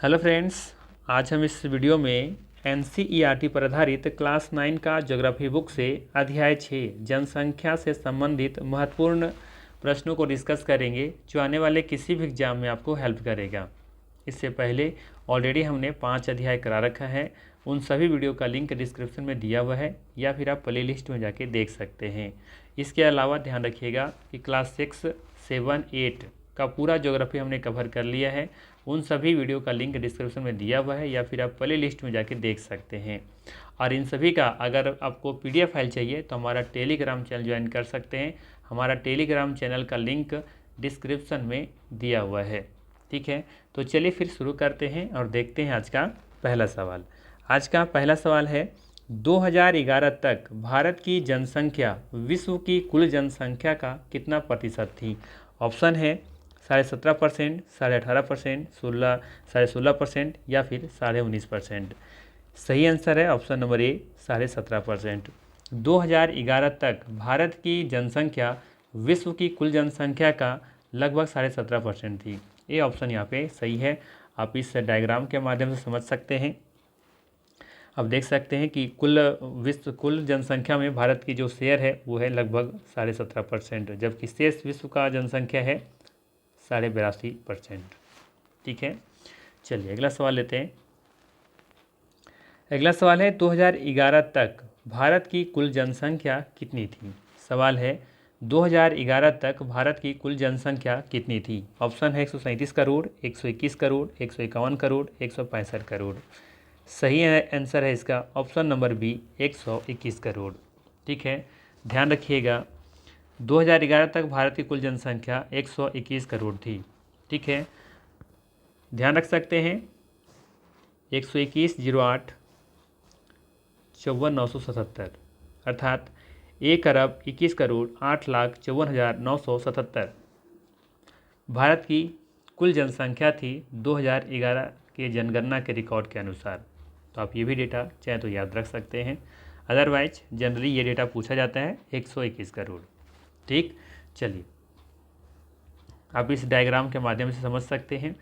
Hello friends, आज हम इस वीडियो में एनसीईआरटी पर आधारित क्लास 9 का ज्योग्राफी बुक से अध्याय 6 जनसंख्या से संबंधित महत्वपूर्ण प्रश्नों को डिस्कस करेंगे जो आने वाले किसी भी एग्जाम में आपको हेल्प करेगा। इससे पहले ऑलरेडी हमने 5 अध्याय करा रखा है। उन सभी वीडियो का लिंक डिस्क्रिप्शन में दिया हुआ है या फिर आप प्ले लिस्ट में जाके देख सकते हैं। इसके अलावा ध्यान रखिएगा कि क्लास 6, 7, 8 का पूरा ज्योग्राफी हमने कवर कर लिया है। उन सभी वीडियो का लिंक डिस्क्रिप्शन में दिया हुआ है या फिर आप प्ले लिस्ट में जाके देख सकते हैं। और इन सभी का अगर आपको पीडीएफ फाइल चाहिए तो हमारा टेलीग्राम चैनल ज्वाइन कर सकते हैं। हमारा टेलीग्राम चैनल का लिंक डिस्क्रिप्शन में दिया हुआ है। ठीक है, तो चलिए फिर शुरू करते हैं और देखते हैं आज का पहला सवाल। आज का पहला सवाल है, 2011 तक भारत की जनसंख्या विश्व की कुल जनसंख्या का कितना प्रतिशत थी? ऑप्शन है 17.5%, 18.5%, 16.5% या फिर 19.5%। सही आंसर है ऑप्शन नंबर ए, 17.5%। 2011 तक भारत की जनसंख्या विश्व की कुल जनसंख्या का लगभग 17.5% थी। ये ऑप्शन यहाँ पे सही है। आप इस डायग्राम के माध्यम से समझ सकते हैं। अब देख सकते हैं कि कुल जनसंख्या में भारत की जो शेयर है वो है लगभग 17.5%, जबकि शेष विश्व का जनसंख्या है 82.5%। ठीक है, चलिए अगला सवाल लेते हैं। अगला सवाल है, 2011 तक भारत की कुल जनसंख्या कितनी थी? सवाल है 2011 तक भारत की कुल जनसंख्या कितनी थी? ऑप्शन है 137 करोड़, 121 करोड़, 151 करोड़, 165 करोड़। सही आंसर है इसका ऑप्शन नंबर बी, 121 करोड़। ठीक है, ध्यान रखिएगा 2011 तक भारत की कुल जनसंख्या 121 करोड़ थी। ठीक है, ध्यान रख सकते हैं 121,08 54,977 अर्थात 1,21,08,54,977 भारत की कुल जनसंख्या थी 2011 के जनगणना के रिकॉर्ड के अनुसार। तो आप ये भी डेटा चाहे तो याद रख सकते हैं, अदरवाइज जनरली ये डेटा पूछा जाता है 121 करोड़। ठीक, चलिए आप इस डायग्राम के माध्यम से समझ सकते हैं।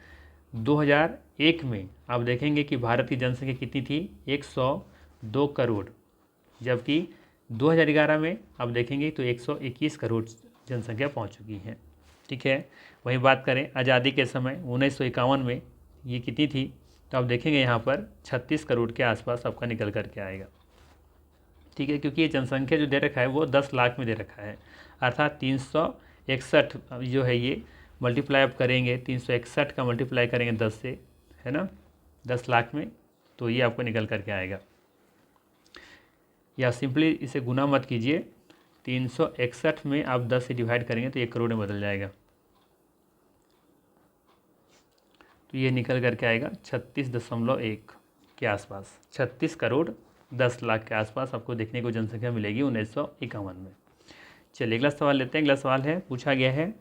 2001 में आप देखेंगे कि भारत की जनसंख्या कितनी थी? 102 करोड़, जबकि 2011 में आप देखेंगे तो 121 करोड़ जनसंख्या पहुंच चुकी है। ठीक है, वहीं बात करें आज़ादी के समय 1951 में ये कितनी थी? तो आप देखेंगे यहाँ पर 36 करोड़ के आसपास आपका निकल करके आएगा। ठीक है, क्योंकि ये जनसंख्या जो दे रखा है वो 10 लाख में दे रखा है, अर्थात 361 जो है ये मल्टीप्लाई आप करेंगे, 361 का मल्टीप्लाई करेंगे 10 से, है ना, 10 लाख में, तो ये आपको निकल करके आएगा। या सिंपली इसे गुना मत कीजिए, 361 में आप 10 से डिवाइड करेंगे तो 1 करोड़ में बदल जाएगा, तो ये निकल करके आएगा 36.1 के आसपास। 36 करोड़ 10 लाख के आसपास आपको देखने को जनसंख्या मिलेगी 1951 में। चलिए अगला सवाल लेते हैं। अगला सवाल है, पूछा गया है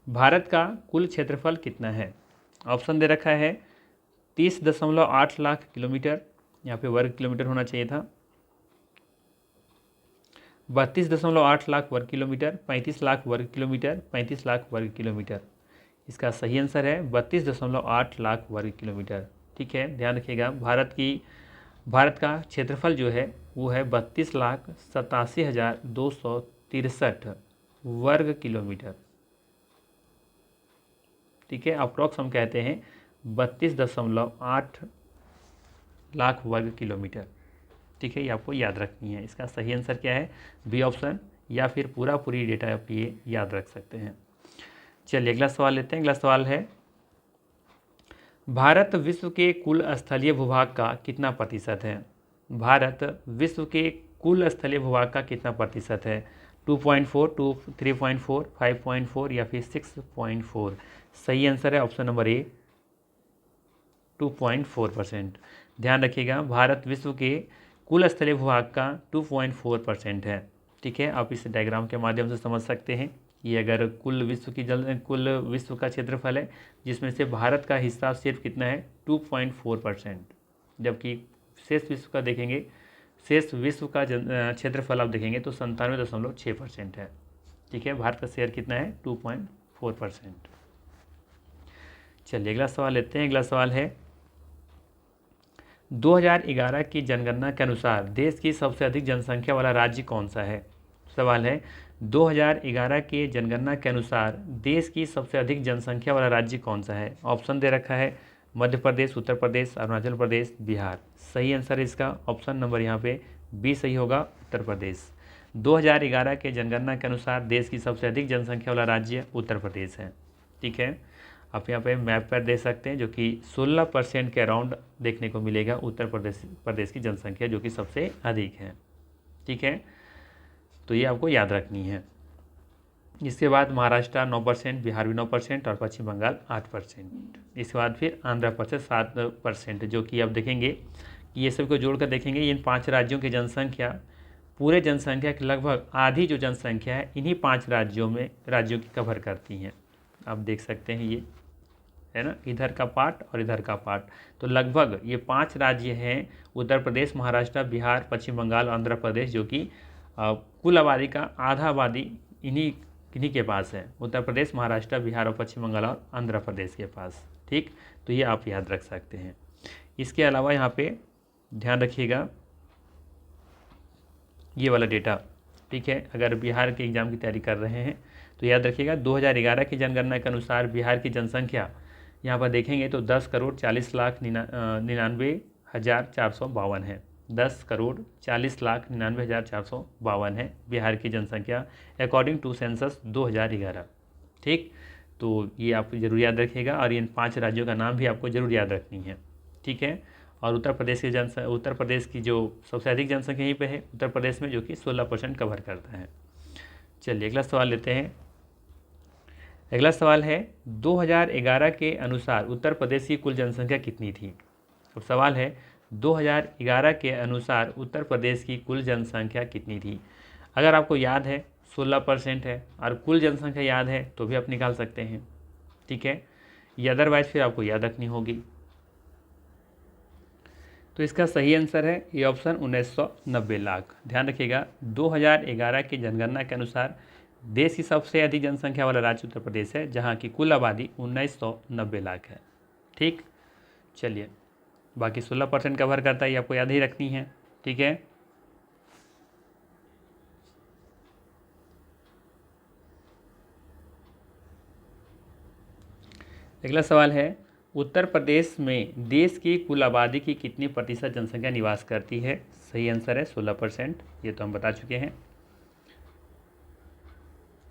भारत का कुल क्षेत्रफल कितना है? ऑप्शन दे रखा है 30.8 लाख किलोमीटर, यहाँ पे वर्ग किलोमीटर होना चाहिए था, 32.8 लाख वर्ग किलोमीटर, 35 लाख वर्ग किलोमीटर, 35 लाख वर्ग किलोमीटर। इसका सही आंसर है 32.8 लाख वर्ग किलोमीटर। ठीक है, ध्यान रखिएगा भारत का क्षेत्रफल जो है वो है 32,87,263 वर्ग किलोमीटर। ठीक है, अप्रॉक्स हम कहते हैं 32.8 लाख वर्ग किलोमीटर। ठीक है, ये आपको याद रखनी है। इसका सही आंसर क्या है? बी ऑप्शन, या फिर पूरी डेटा आप ये याद रख सकते हैं। चलिए अगला सवाल लेते हैं। अगला सवाल है, भारत विश्व के कुल स्थलीय भूभाग का कितना प्रतिशत है? भारत विश्व के कुल स्थलीय भूभाग का कितना प्रतिशत है? 2.4, 3.4, 5.4 या फिर 6.4। सही आंसर है ऑप्शन नंबर ए, 2.4%। ध्यान रखिएगा भारत विश्व के कुल स्थलीय भूभाग का 2.4% है। ठीक है, आप इस डायग्राम के माध्यम से समझ सकते हैं। ये अगर कुल विश्व का क्षेत्रफल है जिसमें से भारत का हिस्सा सिर्फ कितना है? 2.4%, जबकि शेष विश्व का देखेंगे, शेष विश्व का क्षेत्रफल आप देखेंगे तो 97.6% है। ठीक है, भारत का शेयर कितना है? 2.4%। चलिए अगला सवाल लेते हैं। अगला सवाल है, 2011 की जनगणना के अनुसार देश की सबसे अधिक जनसंख्या वाला राज्य कौन सा है। सवाल है 2011 के जनगणना के अनुसार देश की सबसे अधिक जनसंख्या वाला राज्य कौन सा है। ऑप्शन दे रखा है मध्य प्रदेश, उत्तर प्रदेश, अरुणाचल प्रदेश, बिहार। सही आंसर इसका ऑप्शन नंबर यहाँ पे बी सही होगा, उत्तर प्रदेश। 2011 के जनगणना के अनुसार देश की सबसे अधिक जनसंख्या वाला राज्य उत्तर प्रदेश है। ठीक है, आप यहाँ पे मैप पर देख सकते हैं जो कि 16% के अराउंड देखने को मिलेगा उत्तर प्रदेश की जनसंख्या जो कि सबसे अधिक है। ठीक है, तो ये आपको याद रखनी है। इसके बाद महाराष्ट्र 9%, बिहार भी 9% और पश्चिम बंगाल 8%। इसके बाद फिर आंध्र प्रदेश 7%, जो कि आप देखेंगे कि ये सब को जोड़कर देखेंगे इन 5 राज्यों की जनसंख्या पूरे जनसंख्या की लगभग आधी जो जनसंख्या है इन्हीं 5 राज्यों की कवर करती हैं। आप देख सकते हैं ये है ना, इधर का पार्ट और इधर का पार्ट, तो लगभग ये 5 राज्य हैं उत्तर प्रदेश, महाराष्ट्र, बिहार, पश्चिम बंगाल, आंध्र प्रदेश, जो कि कुल आबादी का आधा आबादी इन्हीं के पास है। उत्तर प्रदेश, महाराष्ट्र, बिहार और पश्चिम बंगाल और आंध्र प्रदेश के पास। ठीक, तो ये आप याद रख सकते हैं। इसके अलावा यहाँ पे ध्यान रखिएगा ये वाला डेटा। ठीक है, अगर बिहार के एग्ज़ाम की तैयारी कर रहे हैं तो याद रखिएगा 2011 की जनगणना के अनुसार बिहार की जनसंख्या यहाँ पर देखेंगे तो 10,40,99,452 है। 10,40,99,452 है बिहार की जनसंख्या अकॉर्डिंग टू सेंसस 2011। ठीक, तो ये आप जरूर याद रखिएगा और इन 5 राज्यों का नाम भी आपको जरूर याद रखनी है। ठीक है, और उत्तर प्रदेश की जो सबसे अधिक जनसंख्या यहीं पे है उत्तर प्रदेश में, जो कि 16% कवर करता है। चलिए अगला सवाल लेते हैं। अगला सवाल है 2011 के अनुसार उत्तर प्रदेश की कुल जनसंख्या कितनी थी। अब सवाल है 2011 के अनुसार उत्तर प्रदेश की कुल जनसंख्या कितनी थी। अगर आपको याद है 16% है और कुल जनसंख्या याद है तो भी आप निकाल सकते हैं। ठीक है, ये अदरवाइज फिर आपको याद रखनी होगी। तो इसका सही आंसर है ये ऑप्शन 1990 लाख। ध्यान रखिएगा 2011 की जनगणना के अनुसार देश की सबसे अधिक जनसंख्या वाला राज्य उत्तर प्रदेश है, जहां की कुल आबादी 1990 लाख है। ठीक, चलिए बाकी 16% कवर करता है, ये आपको याद ही रखनी है। ठीक है, अगला सवाल है उत्तर प्रदेश में देश की कुल आबादी की कितनी प्रतिशत जनसंख्या निवास करती है। सही आंसर है 16%, ये तो हम बता चुके हैं।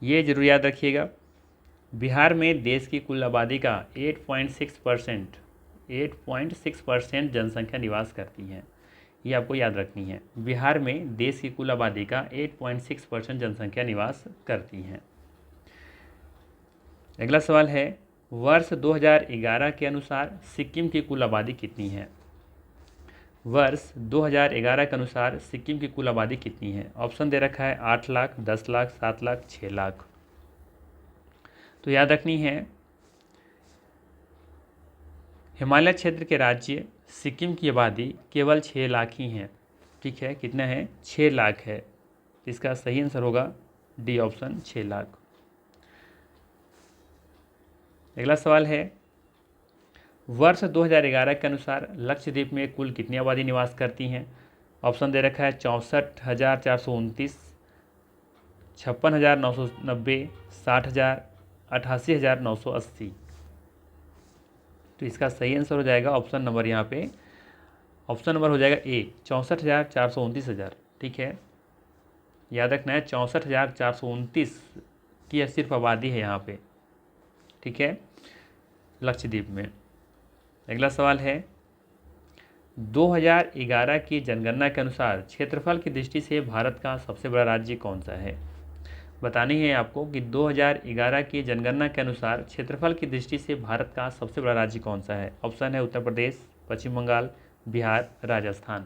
ये जरूर याद रखिएगा बिहार में देश की कुल आबादी का 8.6% जनसंख्या निवास करती है। ये आपको याद रखनी है, बिहार में देश की कुल आबादी का 8.6% जनसंख्या निवास करती है। अगला सवाल है वर्ष 2011 के अनुसार सिक्किम की कुल आबादी कितनी है। वर्ष 2011 के अनुसार सिक्किम की कुल आबादी कितनी है। ऑप्शन दे रखा है 8 लाख, 10 लाख, 7 लाख, 6 लाख। तो याद रखनी है हिमालय क्षेत्र के राज्य सिक्किम की आबादी केवल 6 लाख ही है। ठीक है, कितना है 6 लाख है। इसका सही आंसर होगा डी ऑप्शन 6 लाख। अगला सवाल है वर्ष 2011 के अनुसार लक्षद्वीप में कुल कितनी आबादी निवास करती हैं। ऑप्शन दे रखा है 64,429, 56,990, 60,000, 88,980। तो इसका सही आंसर हो जाएगा ऑप्शन नंबर यहाँ पे ऑप्शन नंबर हो जाएगा ए 64,429,000। ठीक है, याद रखना है 64,429 की सिर्फ आबादी है यहाँ पे। ठीक है, लक्षद्वीप में। अगला सवाल है 2011 की जनगणना के अनुसार क्षेत्रफल की दृष्टि से भारत का सबसे बड़ा राज्य कौन सा है। बतानी है आपको कि 2011 की जनगणना के अनुसार क्षेत्रफल की दृष्टि से भारत का सबसे बड़ा राज्य कौन सा है। ऑप्शन है उत्तर प्रदेश, पश्चिम बंगाल, बिहार, राजस्थान।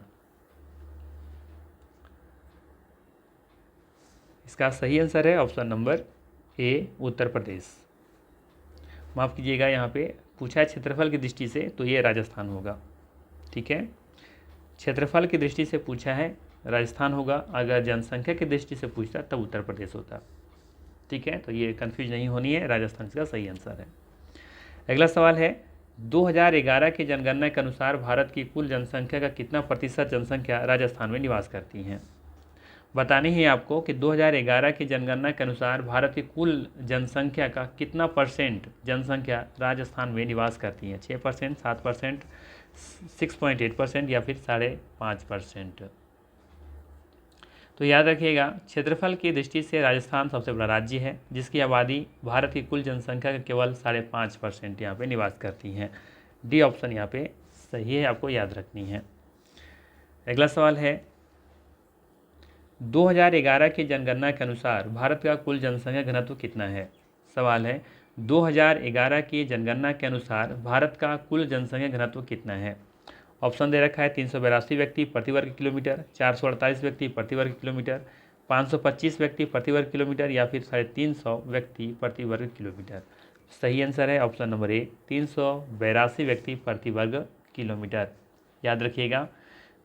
इसका सही आंसर है option number A Uttar Pradesh. माफ़ कीजिएगा, यहाँ पे पूछा है क्षेत्रफल की दृष्टि से तो ये राजस्थान होगा। ठीक है, क्षेत्रफल की दृष्टि से पूछा है राजस्थान होगा, अगर जनसंख्या की दृष्टि से पूछता तब उत्तर प्रदेश होता। ठीक है, तो ये कंफ्यूज नहीं होनी है, राजस्थान इसका सही आंसर है। अगला सवाल है 2011 की जनगणना के अनुसार भारत की कुल जनसंख्या का कितना प्रतिशत जनसंख्या राजस्थान में निवास करती हैं। बतानी है आपको कि 2011 की जनगणना के अनुसार भारत की कुल जनसंख्या का कितना परसेंट जनसंख्या राजस्थान में निवास करती है। 6%, 7%, 6.8% या फिर 5.5%। तो याद रखिएगा, क्षेत्रफल की दृष्टि से राजस्थान सबसे बड़ा राज्य है, जिसकी आबादी भारत की कुल जनसंख्या का केवल 5.5% यहाँ पे निवास करती हैं। डी ऑप्शन यहाँ पे सही है, आपको याद रखनी है। अगला सवाल है, 2011 की जनगणना के अनुसार भारत का कुल जनसंख्या घनत्व कितना है। सवाल है, 2011 की जनगणना के अनुसार भारत का कुल जनसंख्या घनत्व कितना है। ऑप्शन दे रखा है 382 व्यक्ति प्रति वर्ग किलोमीटर, 448 व्यक्ति प्रति वर्ग किलोमीटर, 525 व्यक्ति प्रति वर्ग किलोमीटर या फिर 350 व्यक्ति प्रति वर्ग किलोमीटर। सही आंसर है ऑप्शन नंबर ए, 382 व्यक्ति प्रति वर्ग किलोमीटर। याद रखिएगा,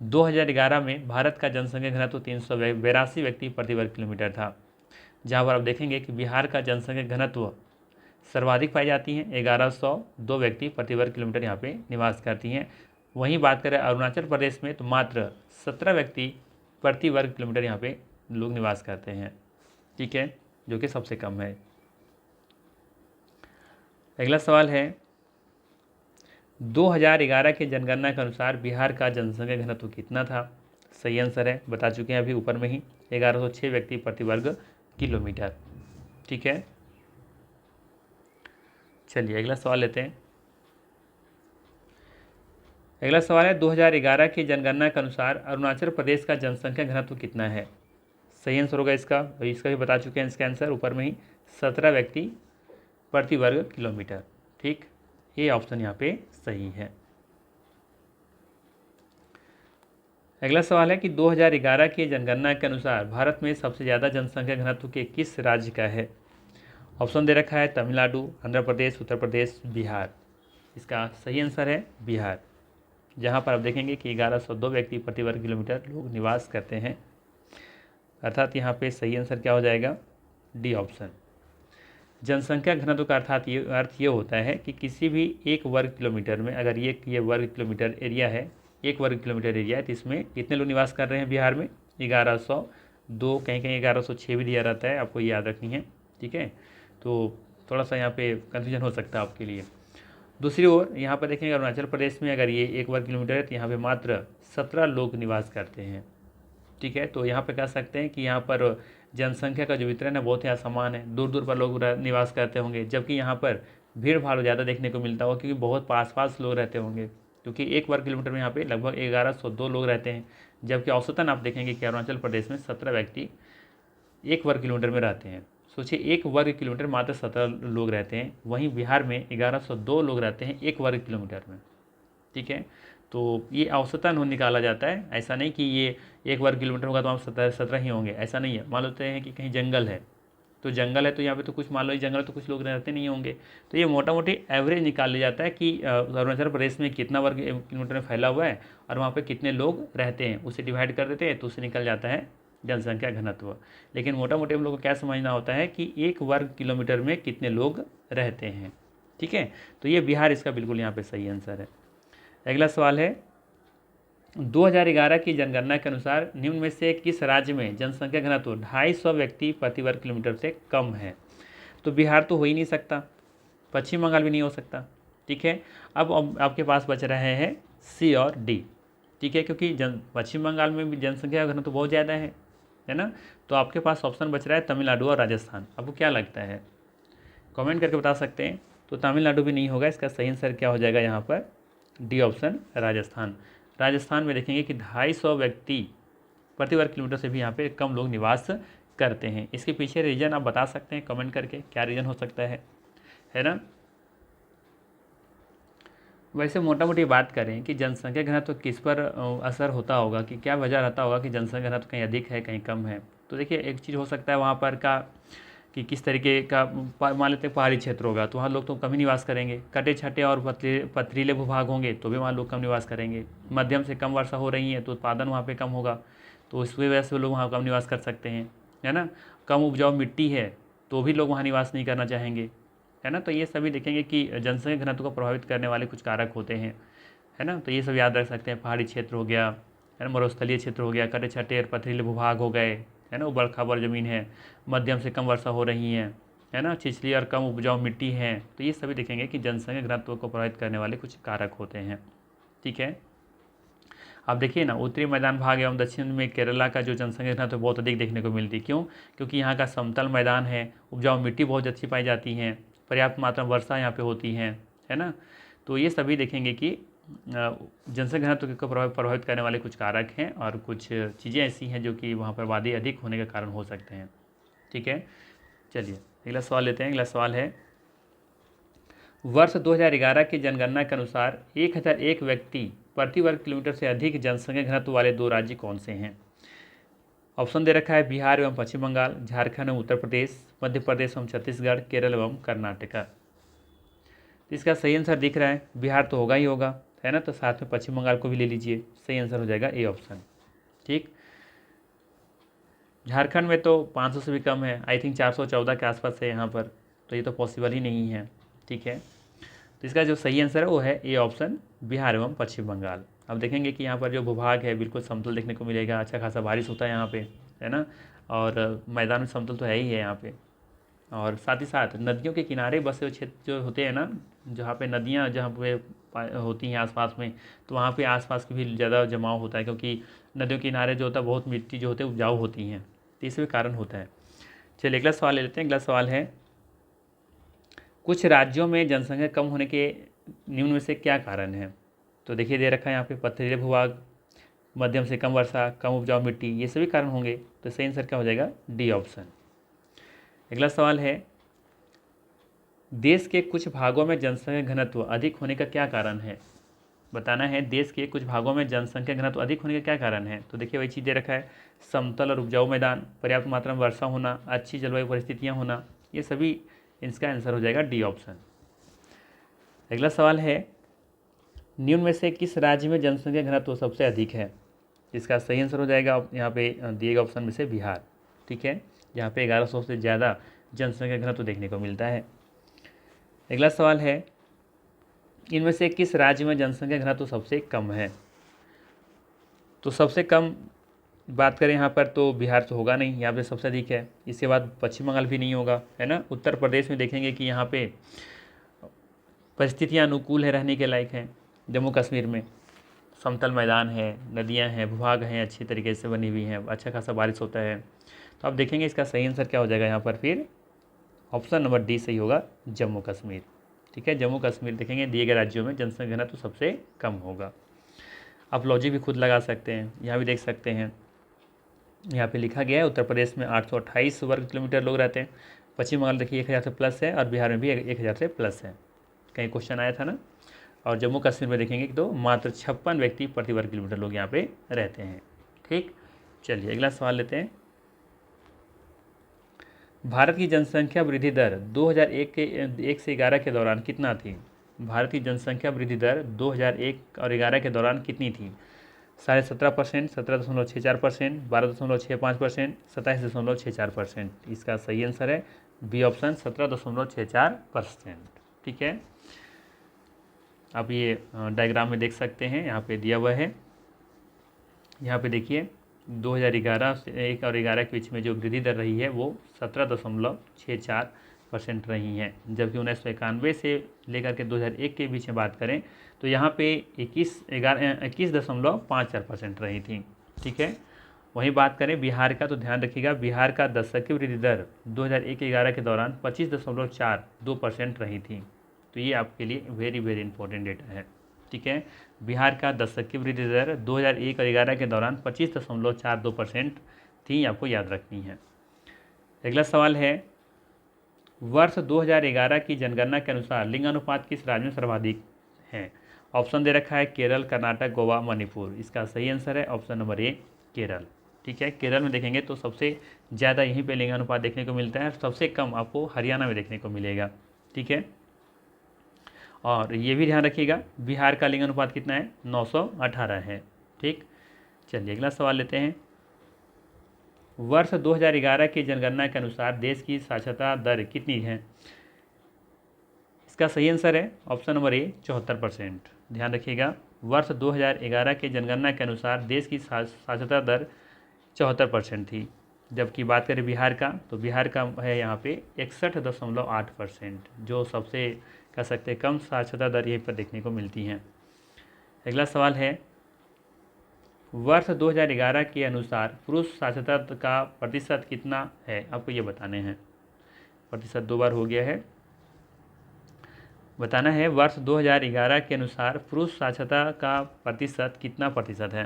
2011 में भारत का जनसंख्या घनत्व 382 व्यक्ति प्रति वर्ग किलोमीटर था, जहाँ पर आप देखेंगे कि बिहार का जनसंख्या घनत्व सर्वाधिक पाई जाती हैं, 1102 व्यक्ति प्रति वर्ग किलोमीटर यहाँ पे निवास करती हैं। वहीं बात करें अरुणाचल प्रदेश में तो मात्र 17 व्यक्ति प्रति वर्ग किलोमीटर यहाँ पे लोग निवास करते हैं, ठीक है, जो कि सबसे कम है। अगला सवाल है, 2011 की जनगणना के अनुसार बिहार का जनसंख्या घनत्व कितना था। सही आंसर है, बता चुके हैं अभी ऊपर में ही, 1106 व्यक्ति प्रति वर्ग किलोमीटर, ठीक है। चलिए अगला सवाल लेते हैं। अगला सवाल है, 2011 की जनगणना के अनुसार अरुणाचल प्रदेश का जनसंख्या घनत्व कितना है। सही आंसर होगा इसका भी बता चुके हैं, इसका आंसर ऊपर में ही 17 व्यक्ति प्रति वर्ग किलोमीटर, ठीक, ये ऑप्शन यहाँ पे सही है। अगला सवाल है कि 2011 की जनगणना के अनुसार भारत में सबसे ज़्यादा जनसंख्या घनत्व के किस राज्य का है। ऑप्शन दे रखा है तमिलनाडु, आंध्र प्रदेश, उत्तर प्रदेश, बिहार। इसका सही आंसर है बिहार, जहाँ पर आप देखेंगे कि 1102 व्यक्ति प्रति वर्ग किलोमीटर लोग निवास करते हैं, अर्थात यहाँ पे सही आंसर क्या हो जाएगा, डी ऑप्शन। जनसंख्या घनत्व का अर्थ ये होता है कि किसी भी एक वर्ग किलोमीटर में, अगर ये वर्ग किलोमीटर एरिया है, एक वर्ग किलोमीटर एरिया है, तो इसमें कितने लोग निवास कर रहे हैं बिहार में, 1102, कहीं कहीं 1106 भी दिया रहता है, आपको याद रखनी है, ठीक है। तो थोड़ा सा यहाँ पे कन्फ्यूजन हो सकता है आपके लिए। दूसरी ओर यहाँ पर देखेंगे अरुणाचल प्रदेश में अगर ये एक वर्ग किलोमीटर है तो यहाँ पे मात्र 17 लोग निवास करते हैं, ठीक है। तो यहाँ पे कह सकते हैं कि यहाँ पर जनसंख्या का जो वितरण है बहुत ही असमान है, दूर दूर पर लोग निवास करते होंगे, जबकि यहाँ पर भीड़ भाड़ ज़्यादा देखने को मिलता होगा क्योंकि बहुत पास लोग रहते होंगे, क्योंकि एक वर्ग किलोमीटर में यहाँ पे लगभग 1102 लोग रहते हैं, जबकि औसतन आप देखेंगे कि अरुणाचल प्रदेश में 17 व्यक्ति एक वर्ग किलोमीटर में रहते हैं। सोचिए, एक वर्ग किलोमीटर मात्र 17 लोग रहते हैं, वहीं बिहार में 1102 लोग रहते हैं एक वर्ग किलोमीटर में, ठीक है। तो ये औसतन निकाला जाता है, ऐसा नहीं कि ये एक वर्ग किलोमीटर होगा तो हम 17 ही होंगे, ऐसा नहीं है। मान लेते हैं कि कहीं जंगल है, तो जंगल है तो यहाँ पे तो कुछ, मान लो जंगल तो कुछ लोग रहते नहीं होंगे, तो ये मोटा मोटी एवरेज निकाल लिया जाता है कि अरुणाचल प्रदेश में कितना वर्ग किलोमीटर में फैला हुआ है और वहाँ पे कितने लोग रहते हैं, उसे डिवाइड कर देते हैं तो उससे निकल जाता है जनसंख्या घनत्व। लेकिन मोटा मोटी हम लोग को क्या समझना होता है कि एक वर्ग किलोमीटर में कितने लोग रहते हैं, ठीक है। तो ये बिहार इसका बिल्कुल यहाँ पे सही आंसर है। अगला सवाल है, 2011 की जनगणना के अनुसार निम्न में से किस राज्य में जनसंख्या घनत्व 250 व्यक्ति प्रति वर्ग किलोमीटर से कम है। तो बिहार तो हो ही नहीं सकता, पश्चिम बंगाल भी नहीं हो सकता, ठीक है। अब आपके पास बच रहे हैं सी और डी, ठीक है, क्योंकि पश्चिम बंगाल में भी जनसंख्या घनत्व बहुत ज़्यादा है ना। तो आपके पास ऑप्शन बच रहा है तमिलनाडु और राजस्थान। आपको क्या लगता है, कमेंट करके बता सकते हैं। तो तमिलनाडु भी नहीं होगा, इसका सही आंसर क्या हो जाएगा यहाँ पर, डी ऑप्शन राजस्थान। राजस्थान में देखेंगे कि 250 व्यक्ति प्रति वर्ग किलोमीटर से भी यहाँ पे कम लोग निवास करते हैं। इसके पीछे रीज़न आप बता सकते हैं कमेंट करके, क्या रीज़न हो सकता है ना। वैसे मोटा मोटी बात करें कि जनसंख्या घनत्व किस पर असर होता होगा, कि क्या वजह रहता होगा कि जनसंख्या घनत्व कहीं अधिक है कहीं कम है। तो देखिए, एक चीज़ हो सकता है वहाँ पर का कि किस तरीके का, मान लेते हैं पहाड़ी क्षेत्र होगा तो वहाँ लोग तो कम ही निवास करेंगे, कटे छटे और पथरीले भूभाग होंगे तो भी वहाँ लोग कम निवास करेंगे, मध्यम से कम वर्षा हो रही है तो उत्पादन वहाँ पे कम होगा, तो इस वजह से लोग वहाँ कम निवास कर सकते हैं, है ना। कम उपजाऊ मिट्टी है तो भी लोग वहाँ निवास नहीं करना चाहेंगे, है ना। तो ये सभी देखेंगे कि जनसंख्या घनत्व को प्रभावित करने वाले कुछ कारक होते हैं, है ना। तो ये सब याद रख सकते हैं। पहाड़ी क्षेत्र हो गया, है ना, मरुस्थलीय क्षेत्र हो गया, कटे छठे और पथरीले भूभाग हो गए, है ना, उबड़ खाबड़ जमीन है, मध्यम से कम वर्षा हो रही है ना, छिछली और कम उपजाऊ मिट्टी है। तो ये सभी देखेंगे कि जनसंख्या घनत्व को प्रभावित करने वाले कुछ कारक होते हैं। ठीक है, अब देखिए ना, उत्तरी मैदान भाग एवं दक्षिण में केरला का जो जनसंख्या घनत्व बहुत अधिक देखने को मिलती है। क्यों? क्योंकि यहाँ का समतल मैदान है, उपजाऊ मिट्टी बहुत अच्छी पाई जाती है, पर्याप्त मात्रा में वर्षा यहाँ पे होती है ना। तो ये सभी देखेंगे कि जनसंख्या घनत्व को प्रभावित करने वाले कुछ कारक हैं और कुछ चीज़ें ऐसी हैं जो कि वहाँ पर आबादी अधिक होने के कारण हो सकते हैं। ठीक है, चलिए अगला सवाल लेते हैं। अगला सवाल है, वर्ष 2011 की जनगणना के अनुसार 1001 व्यक्ति प्रति वर्ग किलोमीटर से अधिक जनसंख्या घनत्व वाले 2 राज्य कौन से हैं? ऑप्शन दे रखा है बिहार एवं पश्चिम बंगाल, झारखंड एवं उत्तर प्रदेश, मध्य प्रदेश एवं छत्तीसगढ़, केरल एवं कर्नाटका। इसका सही आंसर दिख रहा है, बिहार तो होगा ही होगा, है ना। तो साथ में पश्चिम बंगाल को भी ले लीजिए, सही आंसर हो जाएगा ए ऑप्शन। ठीक, झारखंड में तो 500 से भी कम है, आई थिंक 414 के आसपास है यहाँ पर, तो ये तो पॉसिबल ही नहीं है। ठीक है, तो इसका जो सही आंसर है वो है ए ऑप्शन, बिहार एवं पश्चिम बंगाल। अब देखेंगे कि यहाँ पर जो भूभाग है बिल्कुल समतल देखने को मिलेगा, अच्छा खासा बारिश होता है यहाँ पे, है ना, और मैदान में समतल तो है ही है यहाँ पे। और साथ ही साथ नदियों के किनारे बसे हुए क्षेत्र जो होते हैं ना, जहाँ पे नदियाँ जहाँ पे होती हैं आसपास में, तो वहाँ पे आसपास की भी ज़्यादा जमाव होता है, क्योंकि नदियों के किनारे जो होता है बहुत मिट्टी जो होती है उपजाऊ होती हैं, तो इससे भी कारण होता है। चलिए अगला सवाल ले लेते हैं। अगला सवाल है, कुछ राज्यों में जनसंख्या कम होने के निम्न में से क्या कारण है? तो देखिए दे रखा है यहाँ पे पथरीले भूभाग, मध्यम से कम वर्षा, कम उपजाऊ मिट्टी, ये सभी कारण होंगे। तो सही आंसर क्या हो जाएगा? D option. अगला सवाल है, देश के कुछ भागों में जनसंख्या घनत्व अधिक होने का क्या कारण है? बताना है, देश के कुछ भागों में जनसंख्या घनत्व अधिक होने का क्या कारण है? तो देखिए वही चीज़ दे रखा है, समतल और उपजाऊ मैदान, पर्याप्त मात्रा में वर्षा होना, अच्छी जलवायु परिस्थितियाँ होना, ये सभी इसका आंसर हो जाएगा डी ऑप्शन। अगला सवाल है, निम्न में से किस राज्य में जनसंख्या घनत्व सबसे अधिक है? इसका सही आंसर हो जाएगा यहाँ पे दिए गए ऑप्शन में से बिहार। ठीक है, यहाँ पे 1100 से ज़्यादा जनसंख्या घनत्व देखने को मिलता है। अगला सवाल है, इनमें से किस राज्य में जनसंख्या घनत्व सबसे कम है? तो सबसे कम बात करें यहाँ पर तो बिहार तो होगा नहीं, यहाँ पे सबसे अधिक है। इसके बाद पश्चिम बंगाल भी नहीं होगा, है ना। उत्तर प्रदेश में देखेंगे कि यहाँ पे परिस्थितियाँ अनुकूल है, रहने के लायक हैं। जम्मू कश्मीर में समतल मैदान है, नदियाँ हैं, भूभाग हैं, अच्छी तरीके से बनी हुई हैं, अच्छा खासा बारिश होता है। तो अब देखेंगे इसका सही आंसर क्या हो जाएगा यहाँ पर, फिर ऑप्शन नंबर डी सही होगा, जम्मू कश्मीर। ठीक है, जम्मू कश्मीर देखेंगे दिए गए राज्यों में जनसंख्या घनत्व सबसे कम होगा। आप लॉजिक भी खुद लगा सकते हैं, यहाँ भी देख सकते हैं, यहाँ पे लिखा गया है उत्तर प्रदेश में 828 वर्ग किलोमीटर लोग रहते हैं, पश्चिम बंगाल देखिए 1000 से प्लस है, और बिहार में भी 1000 से प्लस है, कहीं क्वेश्चन आया था ना। और जम्मू कश्मीर में देखेंगे कि तो मात्र 56 व्यक्ति प्रति वर्ग किलोमीटर लोग यहाँ पे रहते हैं। ठीक, चलिए अगला सवाल लेते हैं। भारत की जनसंख्या वृद्धि दर 2001 के 1 से 11 के दौरान कितना थी? भारत की जनसंख्या वृद्धि दर 2001 और 11 के दौरान कितनी थी? 17.5%, 17.64%, 12.65%, 27.64%। इसका सही आंसर है बी ऑप्शन, 17.64%। ठीक है, आप ये डायग्राम में देख सकते हैं, यहाँ पे दिया हुआ है। यहाँ पे देखिए 2011 से 1 और 11 के बीच में जो वृद्धि दर रही है वो 17.64% रही है, जबकि 1991 से लेकर के 2001 के बीच में बात करें तो यहाँ पे 21.54% रही थी। ठीक है, वहीं बात करें बिहार का, तो ध्यान रखिएगा बिहार का दशक की वृद्धि दर 2001-11 के दौरान 25.42% रही थी। तो ये आपके लिए वेरी वेरी इंपॉर्टेंट डेटा है। ठीक है, बिहार का दशक की वृद्धि दर 2001 और 11 के दौरान 25.42% थी, आपको याद रखनी है। अगला सवाल है, वर्ष 2011 की जनगणना के अनुसार लिंगानुपात किस राज्य में सर्वाधिक है? ऑप्शन दे रखा है केरल, कर्नाटक, गोवा, मणिपुर। इसका सही आंसर है ऑप्शन नंबर ए, केरल। ठीक है, केरल में देखेंगे तो सबसे ज़्यादा यहीं पे लिंगानुपात देखने को मिलता है, सबसे कम आपको हरियाणा में देखने को मिलेगा। ठीक है, और ये भी ध्यान रखिएगा बिहार का लिंगानुपात कितना है, 918 है। ठीक, चलिए अगला सवाल लेते हैं। वर्ष 2011 की जनगणना के अनुसार देश की साक्षरता दर कितनी है? इसका सही आंसर है ऑप्शन नंबर ए 74%। ध्यान रखिएगा, वर्ष 2011 के जनगणना के अनुसार देश की साक्षरता दर 74% थी। जबकि बात करें बिहार का, तो बिहार का है यहाँ पे 61.8%, जो सबसे कह सकते हैं कम साक्षरता दर यहीं पर देखने को मिलती हैं। अगला सवाल है, वर्ष 2011 के अनुसार पुरुष साक्षरता का प्रतिशत कितना है, आपको ये बताने हैं। प्रतिशत 2 बार हो गया है, बताना है वर्ष 2011 के अनुसार पुरुष साक्षरता का प्रतिशत कितना प्रतिशत है।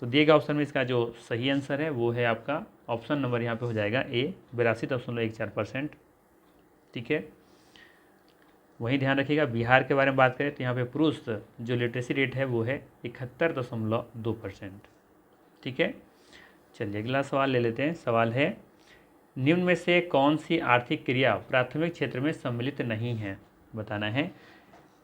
तो दिएगा ऑप्शन में इसका जो सही आंसर है वो है आपका ऑप्शन नंबर यहाँ पे हो जाएगा ए 82.14%। ठीक है, वहीं ध्यान रखिएगा बिहार के बारे में बात करें तो यहाँ पे पुरुष जो लिटरेसी रेट है वो है 71.2%। ठीक है, चलिए अगला सवाल ले लेते हैं। सवाल है, निम्न में से कौन सी आर्थिक क्रिया प्राथमिक क्षेत्र में सम्मिलित नहीं है, बताना है।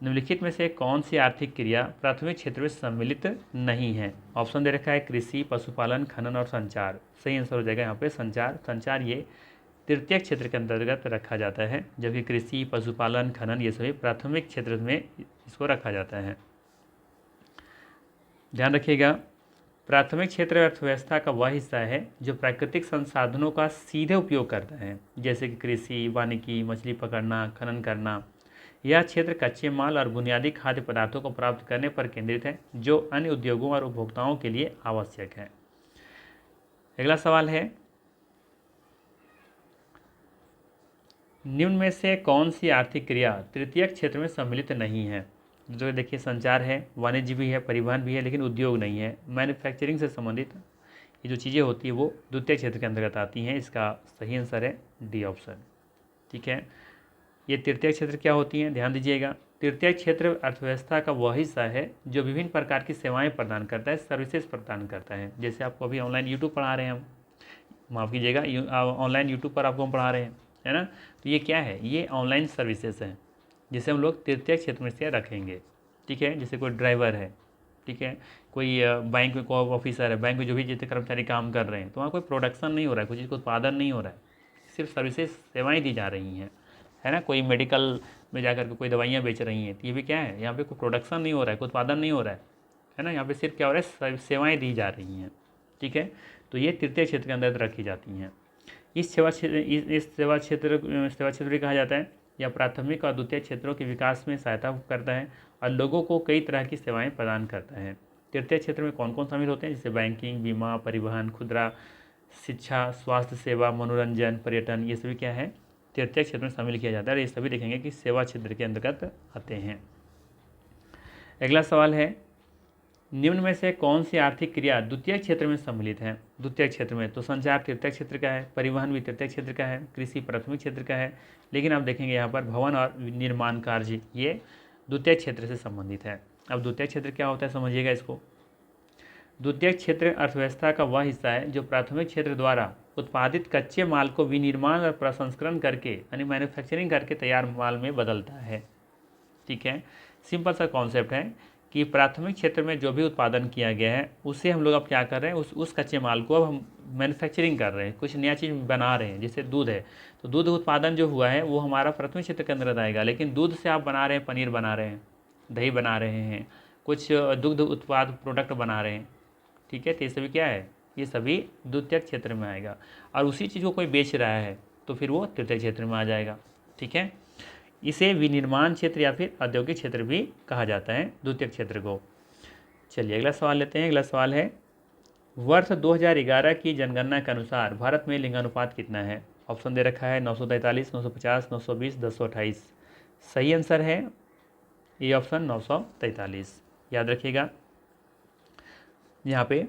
निम्नलिखित में से कौन सी आर्थिक क्रिया प्राथमिक क्षेत्र में सम्मिलित नहीं है। ऑप्शन दे रखा है कृषि, पशुपालन, खनन और संचार। सही आंसर हो जाएगा यहाँ पे संचार। संचार ये तृतीय क्षेत्र के अंतर्गत रखा जाता है, जबकि कृषि, पशुपालन, खनन ये सभी प्राथमिक क्षेत्र में इसको रखा जाता है। ध्यान रखिएगा, प्राथमिक क्षेत्र अर्थव्यवस्था का वह हिस्सा है जो प्राकृतिक संसाधनों का सीधे उपयोग करता है, जैसे कि कृषि, वानिकी, मछली पकड़ना, खनन करना। यह क्षेत्र कच्चे माल और बुनियादी खाद्य पदार्थों को प्राप्त करने पर केंद्रित है, जो अन्य उद्योगों और उपभोक्ताओं के लिए आवश्यक है। अगला सवाल है, निम्न में से कौन सी आर्थिक क्रिया तृतीय क्षेत्र में सम्मिलित नहीं है। जो देखिए संचार है, वाणिज्य भी है, परिवहन भी है, लेकिन उद्योग नहीं है। मैन्युफैक्चरिंग से संबंधित ये जो चीज़ें होती है वो द्वितीय क्षेत्र के अंतर्गत आती हैं। इसका सही आंसर है डी ऑप्शन। ठीक है, ये तृतीय क्षेत्र क्या होती हैं, ध्यान दीजिएगा। तृतीय क्षेत्र अर्थव्यवस्था का वह हिस्सा है जो विभिन्न प्रकार की सेवाएं प्रदान करता है, सर्विसेज प्रदान करता है। जैसे आपको अभी ऑनलाइन यूट्यूब पढ़ा रहे हैं हम, माफ़ कीजिएगा, ऑनलाइन यूट्यूब पर आपको हम पढ़ा रहे हैं, है ना। तो ये क्या है, ये ऑनलाइन सर्विसेज हैं जिसे हम लोग तृतीय क्षेत्र में से रखेंगे। ठीक है, जैसे कोई ड्राइवर है, ठीक है, कोई बैंक में कोई ऑफिसर है, बैंक में जो भी जितने कर्मचारी काम कर रहे हैं, तो वहाँ कोई प्रोडक्शन नहीं हो रहा है, कोई चीज़ का उत्पादन नहीं हो रहा है, सिर्फ सर्विसेज सेवाएँ दी जा रही हैं, है ना। कोई मेडिकल में जाकर के कोई दवाइयाँ बेच रही हैं, तो ये भी क्या है, यहाँ पे कोई प्रोडक्शन नहीं हो रहा है, कोई उत्पादन नहीं हो रहा है ना। यहाँ पे सिर्फ क्या हो रहा है, सेवाएँ दी जा रही हैं। ठीक है, तो ये तृतीय क्षेत्र के अंदर रखी जाती हैं। इस सेवा क्षेत्र भी कहा जाता है, या प्राथमिक और द्वितीय क्षेत्रों के विकास में सहायता करता है और लोगों को कई तरह की सेवाएं प्रदान करता है। तृतीय क्षेत्र में कौन कौन शामिल होते हैं, जैसे बैंकिंग, बीमा, परिवहन, खुदरा, शिक्षा, स्वास्थ्य सेवा, मनोरंजन, पर्यटन, ये सभी क्या है, तृतीय क्षेत्र में शामिल किया जाता है। और ये सभी देखेंगे कि सेवा क्षेत्र के अंतर्गत आते हैं। अगला सवाल है, निम्न में से कौन सी आर्थिक क्रिया द्वितीय क्षेत्र में सम्मिलित है। द्वितीय क्षेत्र में तो संचार तृतीय क्षेत्र का है, परिवहन भी तृतीय क्षेत्र का है, कृषि प्राथमिक क्षेत्र का है, लेकिन आप देखेंगे यहाँ पर भवन और निर्माण कार्य ये द्वितीय क्षेत्र से संबंधित है। अब द्वितीय क्षेत्र क्या होता है, समझिएगा इसको। द्वितीय क्षेत्र अर्थव्यवस्था का वह हिस्सा है जो प्राथमिक क्षेत्र द्वारा उत्पादित कच्चे माल को विनिर्माण और प्रसंस्करण करके यानी मैन्युफैक्चरिंग करके तैयार माल में बदलता है। ठीक है, सिंपल सा कॉन्सेप्ट है कि प्राथमिक क्षेत्र में जो भी उत्पादन किया गया है उसे हम लोग अब क्या कर रहे हैं, उस कच्चे माल को अब हम मैन्युफैक्चरिंग कर रहे हैं, कुछ नया चीज़ बना रहे हैं। जैसे दूध है, तो दूध उत्पादन जो हुआ है वो हमारा प्राथमिक क्षेत्र के अंदर आएगा, लेकिन दूध से आप बना रहे हैं, पनीर बना रहे हैं, दही बना रहे हैं, कुछ दुग्ध उत्पाद प्रोडक्ट बना रहे हैं। ठीक है, तो ये सभी क्या है, ये सभी द्वितीय क्षेत्र में आएगा। और उसी चीज़ को कोई बेच रहा है तो फिर वो तृतीय क्षेत्र में आ जाएगा। ठीक है, इसे विनिर्माण क्षेत्र या फिर औद्योगिक क्षेत्र भी कहा जाता है, द्वितीय क्षेत्र को। चलिए अगला सवाल लेते हैं। अगला सवाल है, वर्ष 2011 की जनगणना के अनुसार भारत में लिंगानुपात कितना है। ऑप्शन दे रखा है 943, 950, 920, 1028। सही आंसर है ये ऑप्शन 943। याद रखिएगा, यहाँ पे